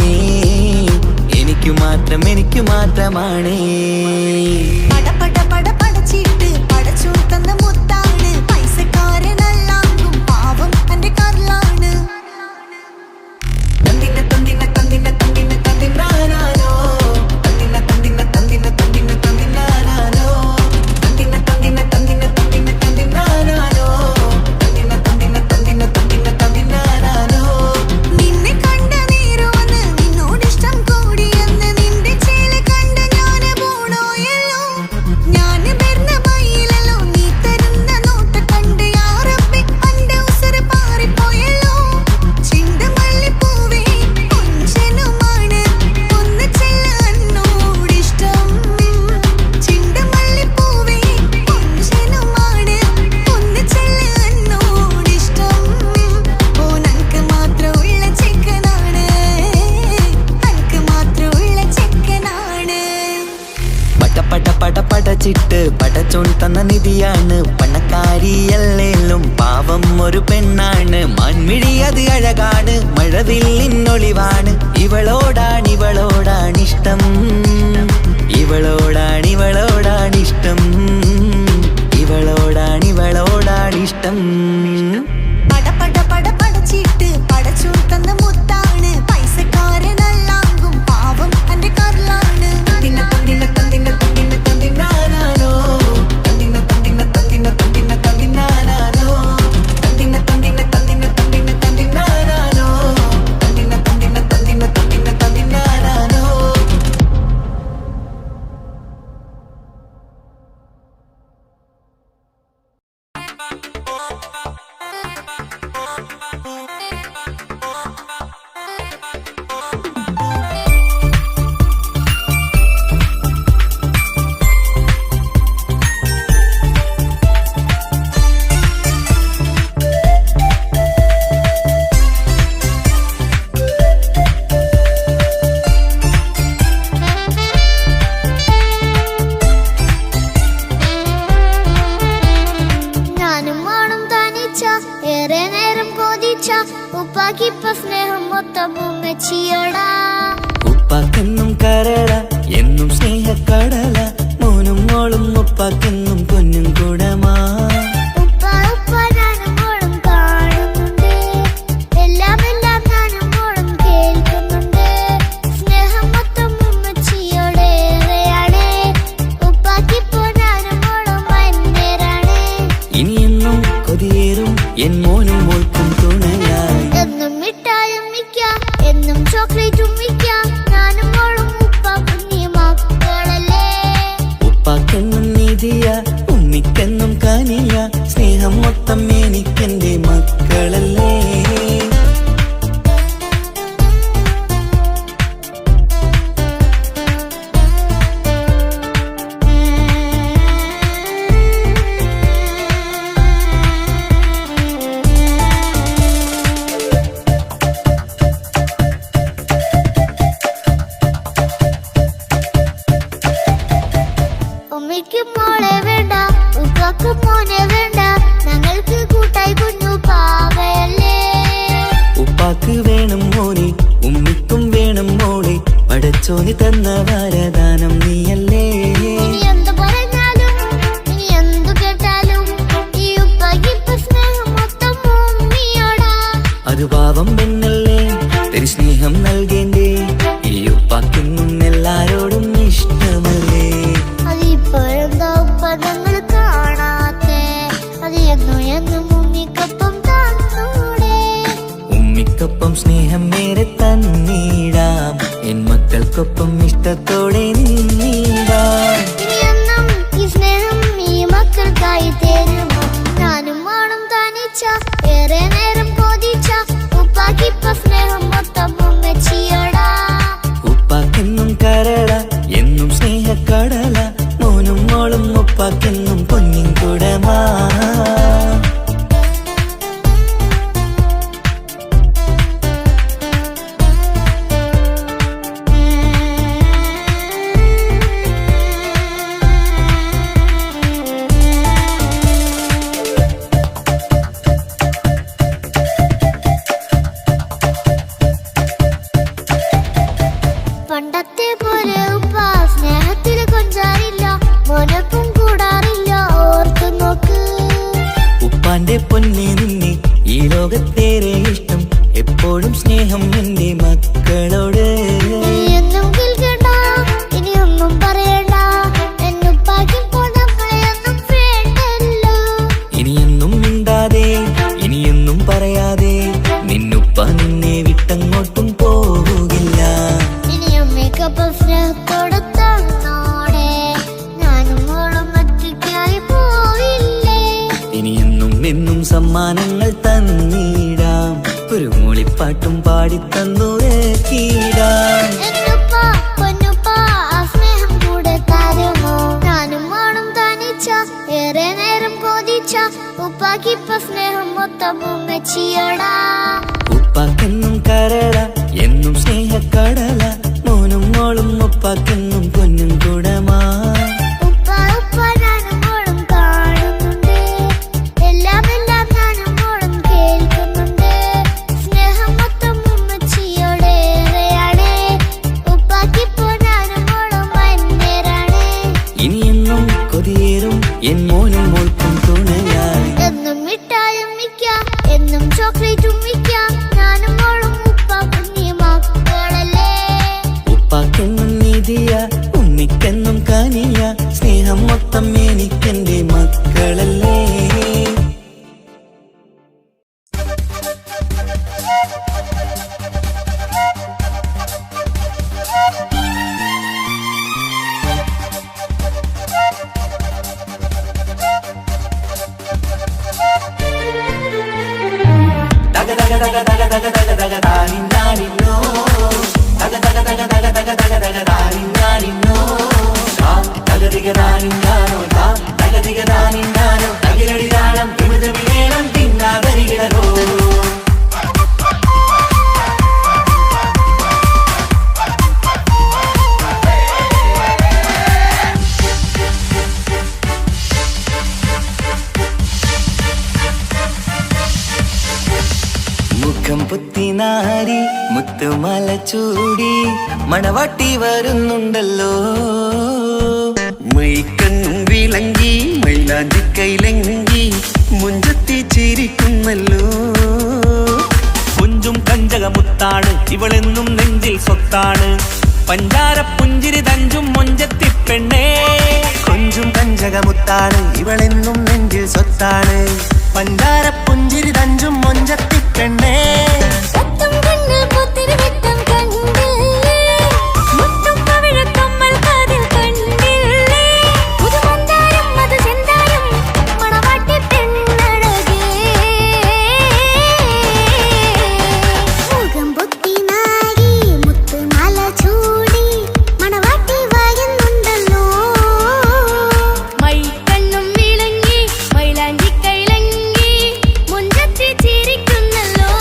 എനിക്കു മാത്രമാണ്. പട പട പട പടച്ചിട്ട് പടച്ചോൻ തന്ന മുത്താണ്, പൈസക്കാരനല്ലാങ്കും പാവം അന്റെ കർലാണ്. തന്തിന തന്തിന തന്തിന തന്തിന തന്തിനാനാനോ, തന്തിന തന്തിന തന്തിന തന്തിന തന്തിനാനാനോ, തന്തിന തന്തിന തന്തിന തന്തിന തന്തിനാനാനോ, തന്തിന തന്തിന തന്തിന തന്തിന തന്തിനാനാനോ. നിന്നെ കണ്ട നേരോന്ന് നിന്നോടിഷ്ടം കൂടിയെന്ന് നിന്റെ ചേല കണ്ട് ഞാന് പോണോയല്ലോ. ഞാന് വരുന്ന മയിലല്ലോ നീ തരുന്ന നോട്ട കണ്ട് യാ റബ്ബി അന്റെ ഉസറ് പാറിപ്പോയല്ലോ. ചിണ്ടമല്ലിപ്പൂവേ കൊഞ്ചനുമാണ് ഒന്ന് ചെല്ല എന്നോടിഷ്ടം. ചിണ്ടമല്ലിപ്പൂവേ കൊഞ്ചനുമാണ് ഒന്ന് ചെല്ല എന്നോടിഷ്ടം. ഓ നനക്ക് മാത്രമുള്ള ചെക്കനാണ്, നനക്ക് മാത്രമുള്ള ചെക്കനാണ്. പട പട പട പടച്ചിട്ട് പടച്ചോൻ തന്ന നിധിയാണ്, പണക്കാരിയല്ലേലും പാവം ഒരു പെണ്ണാണ്. മാൻമിഴി അത് അഴകാണ്, മഴവില്ലിന്നൊളിവാണ്. ഇവളോടാണിഷ്ടം, ഇവളോടാണിഷ്ടം, ഇവളോടാണിഷ്ടം. പട പട പട പടച്ചിട്ട് പടച്ചോൻ തന്ന മുത്താണ്, പൈസക്കാരനല്ലാങ്കും പാവം അന്റെ കർലാണ്. തന്തിന തന്തിന തന്തിന തന്തിന തന്തിനാനാനോ, തന്തിന തന്തിന തന്തിന തന്തിന തന്തിനാനാനോ, തന്തിന തന്തിന തന്തിന തന്തിന തന്തിനാനാനോ, തന്തിന തന്തിന തന്തിന തന്തിന തന്തിനാനാനോ. ഞാനും മോളും തനിച്ച ഏറെ നേരം കൊതിച്ച ഉപ്പാക്കിപ്പ സ്നേഹം മൊത്തം ഉമ്മച്ചിയോടാ. ഉപ്പാക്കെന്നും കരള എന്നും സ്നേഹക്കടല, മോനും മോളും ഉപ്പാക്കെന്നും പൊന്നും കൂടമാ. ഉപ്പ ഉപ്പ ഞാനും മോളും കാണുന്നുണ്ട്, എല്ലാം എല്ലാം ഞാനും മോളും കേൾക്കുന്നുണ്ട്. സ്നേഹം മൊത്തം ഉമ്മച്ചിയോടേറെയാണ്, ഉപ്പാക്കിപ്പോ ഞാനും മോളും വന്നേരാണ്. ഇനിയെന്നും കൊതിയേറും എൻ മോനും മോൾക്കും തുണയായി. എന്നും മിഠായും മിക്കാം, എന്നും ചോക്ലേറ്റും മിക്കാം, ഞാനും മോളും ഉപ്പ കുഞ്ഞി മക്കളല്ലേ. ഉപ്പാക്കെന്നും നിധിയ ഉമ്മിക്കെന്നും കനിയ, സ്നേഹം മൊത്തം എനിക്കെന്റെ മക്കളല്ലേ. ഉമ്മയ്ക്ക് മോളെ വേണ്ട, ഉപ്പാക്ക് മോനെ വേണ്ട, ഞങ്ങൾക്ക് കൂട്ടായി കുഞ്ഞു പാവയല്ലേ. ഉപ്പാക്ക് വേണം മോനെ, ഉമ്മിക്കും വേണം മോളെ, പടച്ചോന് തന്ന വരദാനം നീയല്ലേ. ഇനി എന്ത് പറഞ്ഞാലും ഇനി എന്തു കേട്ടാലും ഈ ഉപ്പാക്കിപ്പ സ്നേഹം മൊത്തം ഉമ്മിയോടാ. അത് പാവം പെണ്ണല്ലേ, തരി സ്നേഹം നൽകേണ്ടേ, ഈ ഉപ്പാക്കെന്നും എല്ലാരോടും ഇഷ്ടമല്ലേ. അതിപ്പോഴെന്താ ഉപ്പ ഞങ്ങൾ കാണാത്തെ, അത് എന്നും എന്നും ഉമ്മിക്കൊപ്പം തന്നൂടെ. ഉമ്മിക്കൊപ്പം സ്നേഹം നേരെ തന്നിടാം, എൻ മക്കൾക്കൊപ്പം ഇഷ്ടത്തോടെ നിന്നിടാം. ഇനിയെന്നും ഈ സ്നേഹം ഈ മക്കൾക്കായി തരുമോ. ഞാനും മോളും തനിച്ച ഏറെ നേരം കൊതിച്ച ഉപ്പാക്കിപ്പ സ്നേഹം മൊത്തം ഉമ്മച്ചിയോടാ. ഉപ്പാക്കെന്നും കരള എന്നും സ്നേഹക്കടല, മോനും മോളും ഉപ്പാക്കെന്നും പൊന്നിൻ കുടമാ. പണ്ടത്തെ പോലെ ഉപ്പ സ്നേഹത്തിൽ കൊഞ്ചാറില്ല, മോനൊപ്പം കൂടാറില്ല, ഓർത്തു നോക്ക്. ഉപ്പാന്റെ പൊന്നെ നിന്നെ ഈ ലോകത്തേറെ ഇഷ്ടം, എപ്പോഴും സ്നേഹം എന്റെ മക്കളോട്. എന്നും കേൾക്കണ്ട, ഇനിയൊന്നും പറയണ്ട, എന്നുപ്പാക്കിപ്പോൾ നമ്മളെയൊന്നും വേണ്ടല്ലോ. ഇനിയൊന്നും മിണ്ടാതെ ഇനിയൊന്നും പറയാതെ നിന്നുപ്പ നിന്നെ വിട്ടങ്ങോട്ടും പോകില്ല. ഇനിയും മേക്കപ്പ് സ്നേഹത്തോടെ തന്നോടെ, ഞാനും മോളും ഒറ്റയ്ക്കായി പോയില്ലേ. ഇനിയെന്നും എന്നും സമ്മാനങ്ങൾ തന്നിടാം, ഒരു മൂളിപ്പാട്ടും പാടിത്തന്നുരക്കിടാം. എന്നുപ്പ പൊന്നുപ്പ ആ സ്നേഹം കൂടെ തരുമോ? ഞാനും മോളും തനിച്ച ഏറെ നേരം കൊതിച്ച ഉപ്പാക്കിപ്പ സ്നേഹം മൊത്തം ഉമ്മച്ചിയോടാ. ഉപ്പാക്കെന്നും കരള എന്നും സ്നേഹക്കടല, മോനും മോളും ഉപ്പാക്കെന്നും പൊന്നും കുടമാ. ഉപ്പ ഉപ്പ ഞാനും മോളും കാണുന്നുണ്ട്, എല്ലാം എല്ലാം ഞാനും മോളും കേൾക്കുന്നുണ്ട്. സ്നേഹം മൊത്തം ഉമ്മച്ചിയോടേറെയാണ്, ഉപ്പാക്കിപ്പോ ഞാനും മോളും വന്നേരാണ്. ഇനിയെന്നും കൊതിയേറും എൻ മോനും മോൾക്കും തുണയായി. എന്നും മിഠായും മിക്കാം, എന്നും ചോക്ലേറ്റും മിക്കാം, ഞാനും മോളും ഉപ്പ കുഞ്ഞി മക്കളല്ലേ. ഉപ്പാക്കെന്നും നിധിയ ഉമ്മിക്കെന്നും കനിയ, സ്നേഹം മൊത്തം എനിക്കെന്റെ മക്കളല്ലേ. മുഖം പുത്തിനാരി മുത്തുമല ചൂടി മണവാട്ടി വരുന്നുണ്ടല്ലോ. മൈക്കണ്ണും വിളങ്ങി മൈലാഞ്ചി കൈലങ്കി മുഞ്ചത്തി ചിരിക്കുന്നല്ലോ. കുഞ്ചും കഞ്ചകമുത്താണ് ഇവളെന്നും നെഞ്ചിൽ സ്വത്താണ്, പഞ്ചാര പുഞ്ചിരി തഞ്ചും മൊഞ്ചത്തി പെണ്ണേ. കൊഞ്ചും കഞ്ചകമുത്താണ് ഇവളെന്നും നെഞ്ചിൽ സ്വത്താണ്, പഞ്ചാര പുഞ്ചിരി തഞ്ചും മൊഞ്ചത്തി പെണ്ണേ. സത്തും കണ്ണിൽ പുത്തിരി വെട്ടം കണ്ടില്ലേ, മുത്തും പവിഴക്കമ്മൽ കാതിൽ കണ്ടില്ലേ, പുതുമന്ദാരം അത് ചെന്തായം മണവാട്ടി പെണ്ണഴകേ. മുഖം പൊത്തി നാരി മുത്തുമാല ചൂടി മണവാട്ടി വരുന്നുണ്ടല്ലോ. മൈക്കണ്ണും വിളങ്ങി മൈലാഞ്ചി കൈലങ്കി മുഞ്ചത്തി ചിരിക്കുന്നല്ലോ.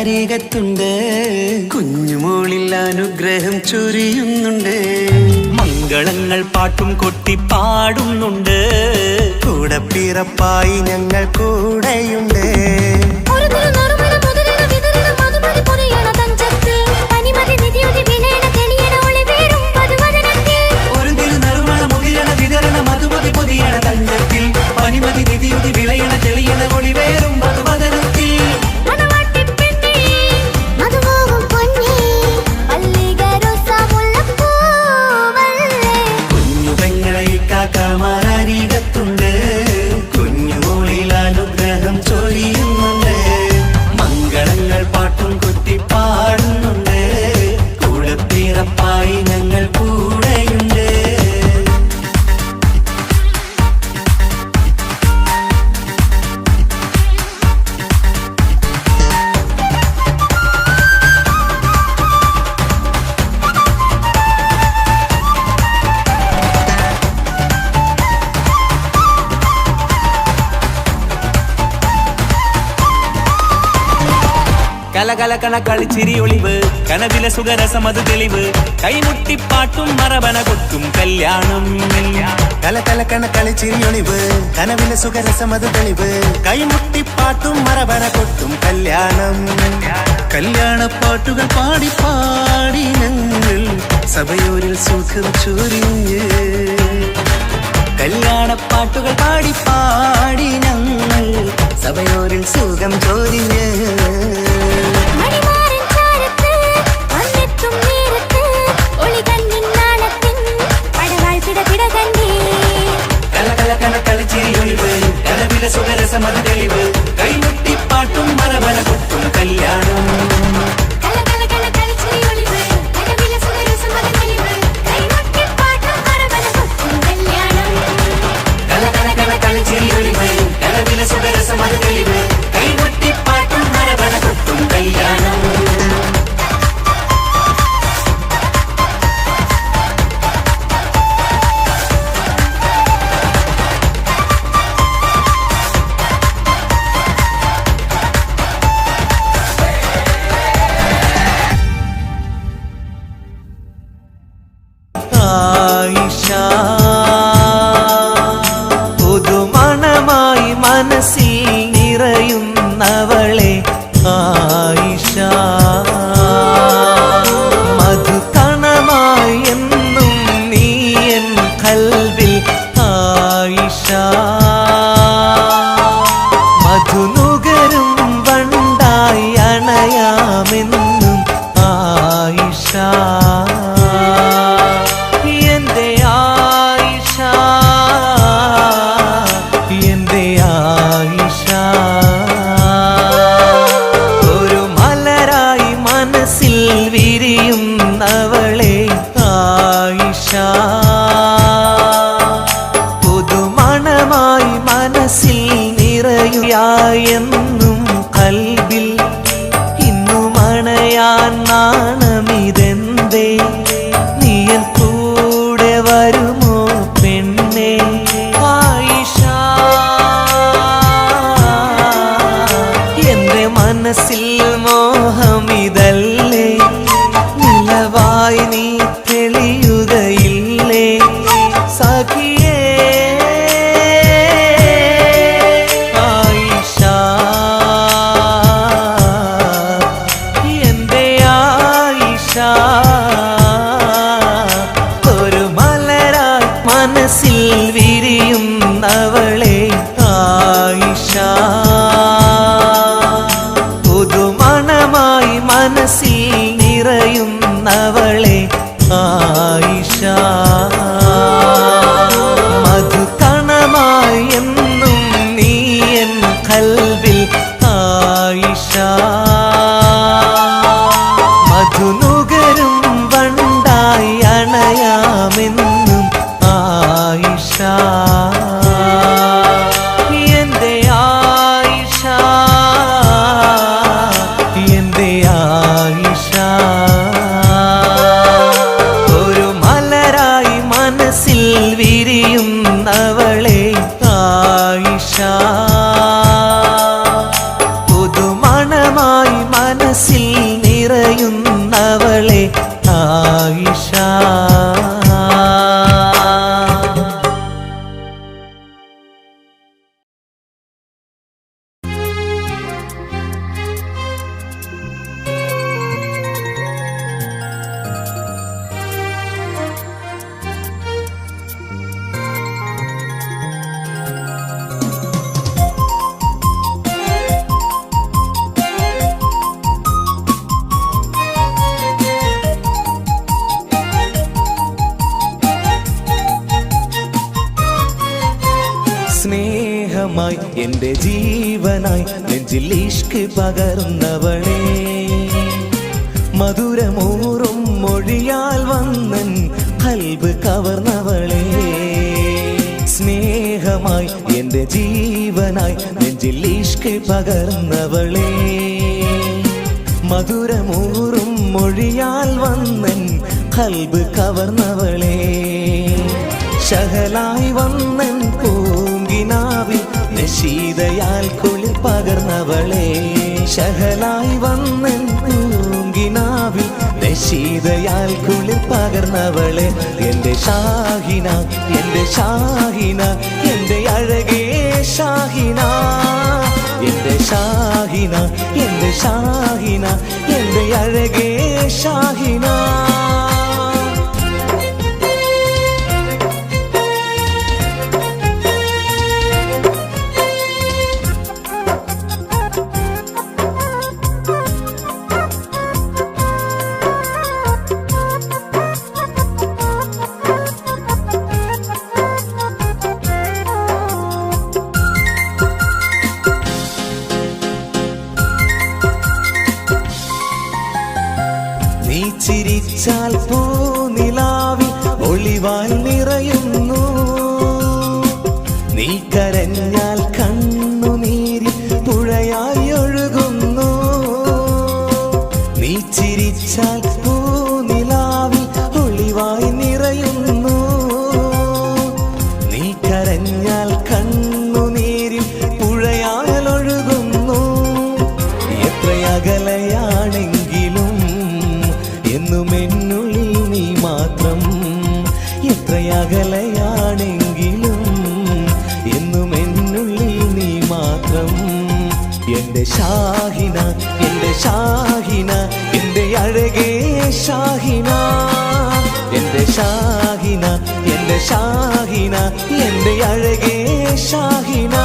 അരികത്തുണ്ട്, കുഞ്ഞുമോളിൽ അനുഗ്രഹം ചൊരിയുന്നുണ്ട്. മംഗളങ്ങൾ പാട്ടും കൊട്ടി പാടുന്നുണ്ട്, കൂടെ പിറപ്പായി ഞങ്ങൾ കൂടെയുണ്ട്. ഒരു തിരുനറുമണ മുതിരണ വിതരണ മധുമതി പൊതിയണ തഞ്ചത്തിൽ പനിമതി നിധിയുതി വിലയണ തെളിയണ ഒളിവേറും മധുവദനത്തിൽ. ഒരു തിരുനറുമണ മുതിരണ വിതരണ മധുമതി പൊതിയണ തഞ്ചത്തിൽ പനിമതി നിധിയുതി വിളയണ തെളിയണ ഒളിവേറും മധുവദനത്തിൽ. മണവാട്ടിപ്പെണ്ണേ, മധുമോഹം പൊന്നേ, മല്ലിക റോസ മുല്ലപ്പൂവല്ലേ. കുഞ്ഞു പെങ്ങളെ കാക്കമാർ അരികത്തുണ്ട്, കുഞ്ഞുമോളിൽ അനുഗ്രഹം ചൊരിയുന്നുണ്ട്. മംഗളങ്ങൾ പാട്ടും കൊട്ടി പാടുന്നുണ്ട്, കൂടെ പിറപ്പായി ഞങ്ങൾ കൂടെയുണ്ട്. കലകലകണ കളിച്ചിരി ഒളിവ്, കനവിലെ സുഖരസമത് തെളിവ്, കൈമുട്ടിപ്പാട്ടും മറവന കൊട്ടും കല്യാണം. കലകലകണ കളിച്ചിരിയൊളിവ്, കനവിലെ സുഖരസമത് തെളിവ്, കൈമുട്ടിപ്പാട്ടും മറവന കൊട്ടും കല്യാണം. കല്യാണപ്പാട്ടുകൾ പാടി പാടി ഞങ്ങൾ സഭയോരിൽ സുഖം ചൊരിഞ്ഞ്. കല്യാണപ്പാട്ടുകൾ പാടി പാടി ഞങ്ങൾ സഭയോരിൽ സുഖം ചൊരിഞ്ഞ്. മണിമാരൻ ചാരത്ത് വന്നെത്തും നേരത്ത് ഒളികണ്ണിൻ നാളത്തിൻ പടവാൾ പിടപിട കണ്ടേ. കലകലകണ കളിച്ചിരിയൊളിവ്, കനവിലെ സുഖരസമത് തെളിവ്, കൈമുട്ടിപ്പാട്ടും മറവന കൊട്ടും കല്യാണം. കലകലകണ കളിച്ചിരിയൊളിവ്, കനവിലെ സുഖരസമത് തെളിവ്, കൈമുട്ടിപ്പാട്ടും മറവന കൊട്ടും കല്യാണം. കലകലകണ കളിച്ചിരിയൊളിവ്, കനവിലെ സുഖരസമത് തെളിവ്, കൈമുട്ടിപ്പാട്ടും മറവന കൊട്ടും കല്യാണം. ആയിഷ പുതുമണമായി മനസ്സിൽ നിറയുന്നവളെ, ആയിഷ മധുകണമായി എന്നും നീ എൻ കൽവിൽ, ആയിഷ മധുനുകരും വണ്ടായി അണയാമെന്നും, ആയിഷ എന്റെ ആയിഷ, എന്റെ ആയിഷ. ഒരു മലരായി മനസ്സിൽ വിരിയുന്നവളെ, ആയിഷ പുതുമണമായി മനസ്സിൽ നിറയുകയെന്നും കൽബിൽ ഇന്നും അണയാൻ നാണമിതെന്തേ, നീയൻ കൂടെ വരുമോ പെണ്ണേ, ആയിഷ എന്റെ മനസ്സിൽ മോഹമിതല്ലേ, നിലവായി നീ തെളിയുകയില്ലേ സഖിയേ, ആയിഷ എന്റെ ആയിഷ. ഒരു മലരായി മനസ്സിൽ വിരിയുന്നവളെ, ആയിഷ പുതുമണമായി മനസ്സിൽ നിറയുന്നവളെ, ആയിഷ മധുകണമായി എന്നും നീ എൻ കൽവിൽ, ആയിഷ മധുനുകരും വണ്ടായി അണയാമെന്നും, ആയിഷ എന്റെ ആയിഷ, എന്റെ ആയിഷ. നിറയുന്നവളെ ആയിഷ. സ്നേഹമായി എൻ്റെ ജീവനായി നെഞ്ചിൽ ഇഷ്ക് പകർന്നവളെ, മധുരമൂറും മൊഴിയാൽ വന്നൻ ഖൽബ് കവർന്നവളെ. സ്നേഹമായി എൻ്റെ ജീവനായി നെഞ്ചിൽ ഇഷ്ക് പകർന്നവളെ, മധുരമൂറും മൊഴിയാൽ വന്നൻ ഖൽബ് കവർന്നവളെ. ശഹലായി വന്നൻ പൂങ്കിനാവിൽ നശീതയാൽ കുളിർ പകർന്നവളെ, ശഹലായി വന്നൻ പൂങ്കിനാവിൽ നശീതയാൽ കുളിർ പകർന്നവളെ. എൻ്റെ ഷാഹിന, എൻ്റെ ഷാഹിന, എൻ്റെ അഴകേ ഷാഹിന, എൻ്റെ ഷാഹിന, എൻ്റെ ഷാഹിന, എൻ്റെ അഴകേ ഷാഹിന. നീ ചിരിച്ചാൽ പൂനിലാവിൽ ഒളിവാൽ നിറയുന്നു, നീ കരഞ്ഞാൽ കണ്ണുനീരിൽ പുഴയായി ഒഴുകുന്നു. നീ ചിരിച്ചാൽ പൂനിലാവിൽ ഒളിവായി നിറയുന്നു, നീ കരഞ്ഞാൽ കണ്ണുനീരിൽ പുഴയാൽ ഒഴുകുന്നു. എത്രയകലയാണെങ്കിലും എന്നും എന്നുള്ളിൽ നീ മാത്രം, എത്രയകലയാണെങ്കിലും എന്നും എന്നുള്ളിൽ നീ മാത്രം. എൻ്റെ ഷാഹിന, എൻ്റെ ഷാഹിന, എൻ്റെ അഴകേ ഷാഹിന, എൻ്റെ ഷാഹിന, എൻ്റെ ഷാഹിന, എൻ്റെ അഴകേ ഷാഹിന.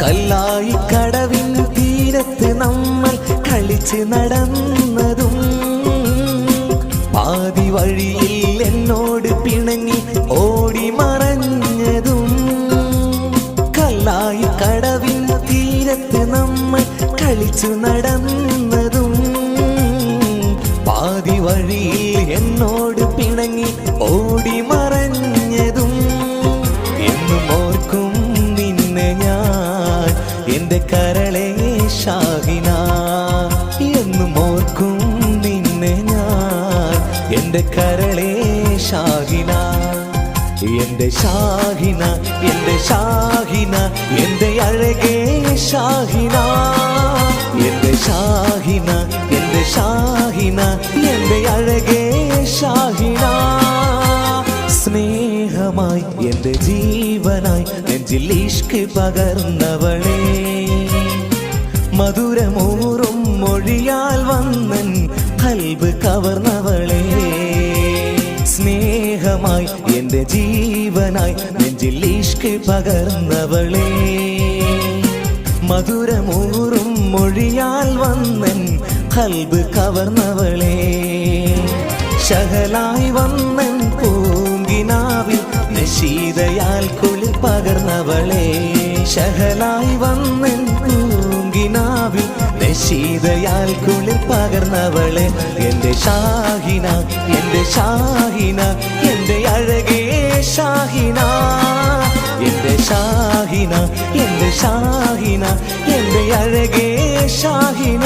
കല്ലായി കടവിൻ തീരത്ത് നമ്മൾ കളിച്ച് നടന്നതും, പാതി വഴിയിൽ എന്നോട് പിണങ്ങി ഓടി മറഞ്ഞതും. കല്ലായി കടവിൻ തീരത്ത് നമ്മൾ കളിച്ചു നടന്നതും, പാതി വഴിയിൽ എന്നോട് പിണങ്ങി ഓടി മറഞ്ഞതും. എന്നും ഓർക്കും നിന്നെ ഞാൻ എൻ്റെ കരളേ ഷാഹിന, എന്നും ഓർക്കും നിന്നെ ഞാൻ എൻ്റെ കരളേ ഷാഹിന. എൻ്റെ ഷാഹിന, എൻ്റെ ഷാഹിന, എൻ്റെ അഴകേ ഷാഹിന, എൻ്റെ ഷാഹിന, എൻ്റെ ഷാഹിന, എൻ്റെ അഴകേ ഷാഹിന. സ്നേഹമായി എൻ്റെ ജീവനായി നെഞ്ചിൽ ഇഷ്ക് പകർന്നവളെ, മധുരമൂറും മൊഴിയാൽ വന്നൻ ഖൽബ് കവർന്നവളെ. സ്നേഹമായി എൻ്റെ ജീവനായി നെഞ്ചിൽ ഇഷ്ക് പകർന്നവളെ, മധുരമൂറും മൊഴിയാൽ വന്നൻ ഖൽബ് കവർന്നവളെ. ശഹലായി വന്നൻ പൂങ്കിനാവിൽ നശീതയാൽ കുളിർ പകർന്നവളെ, ശഹലായി വന്നൻ പൂങ്കി പൂങ്കിനാവിൽ നശീതയാൽ കുളിർ പകർന്നവളെ എൻ്റെ ഷാഹിന എൻ്റെ ഷാഹിന എൻ്റെ അഴകേ ഷാഹിന എൻ്റെ ഷാഹിന എൻ്റെ ഷാഹിന എൻ്റെ അഴകേ ഷാഹിന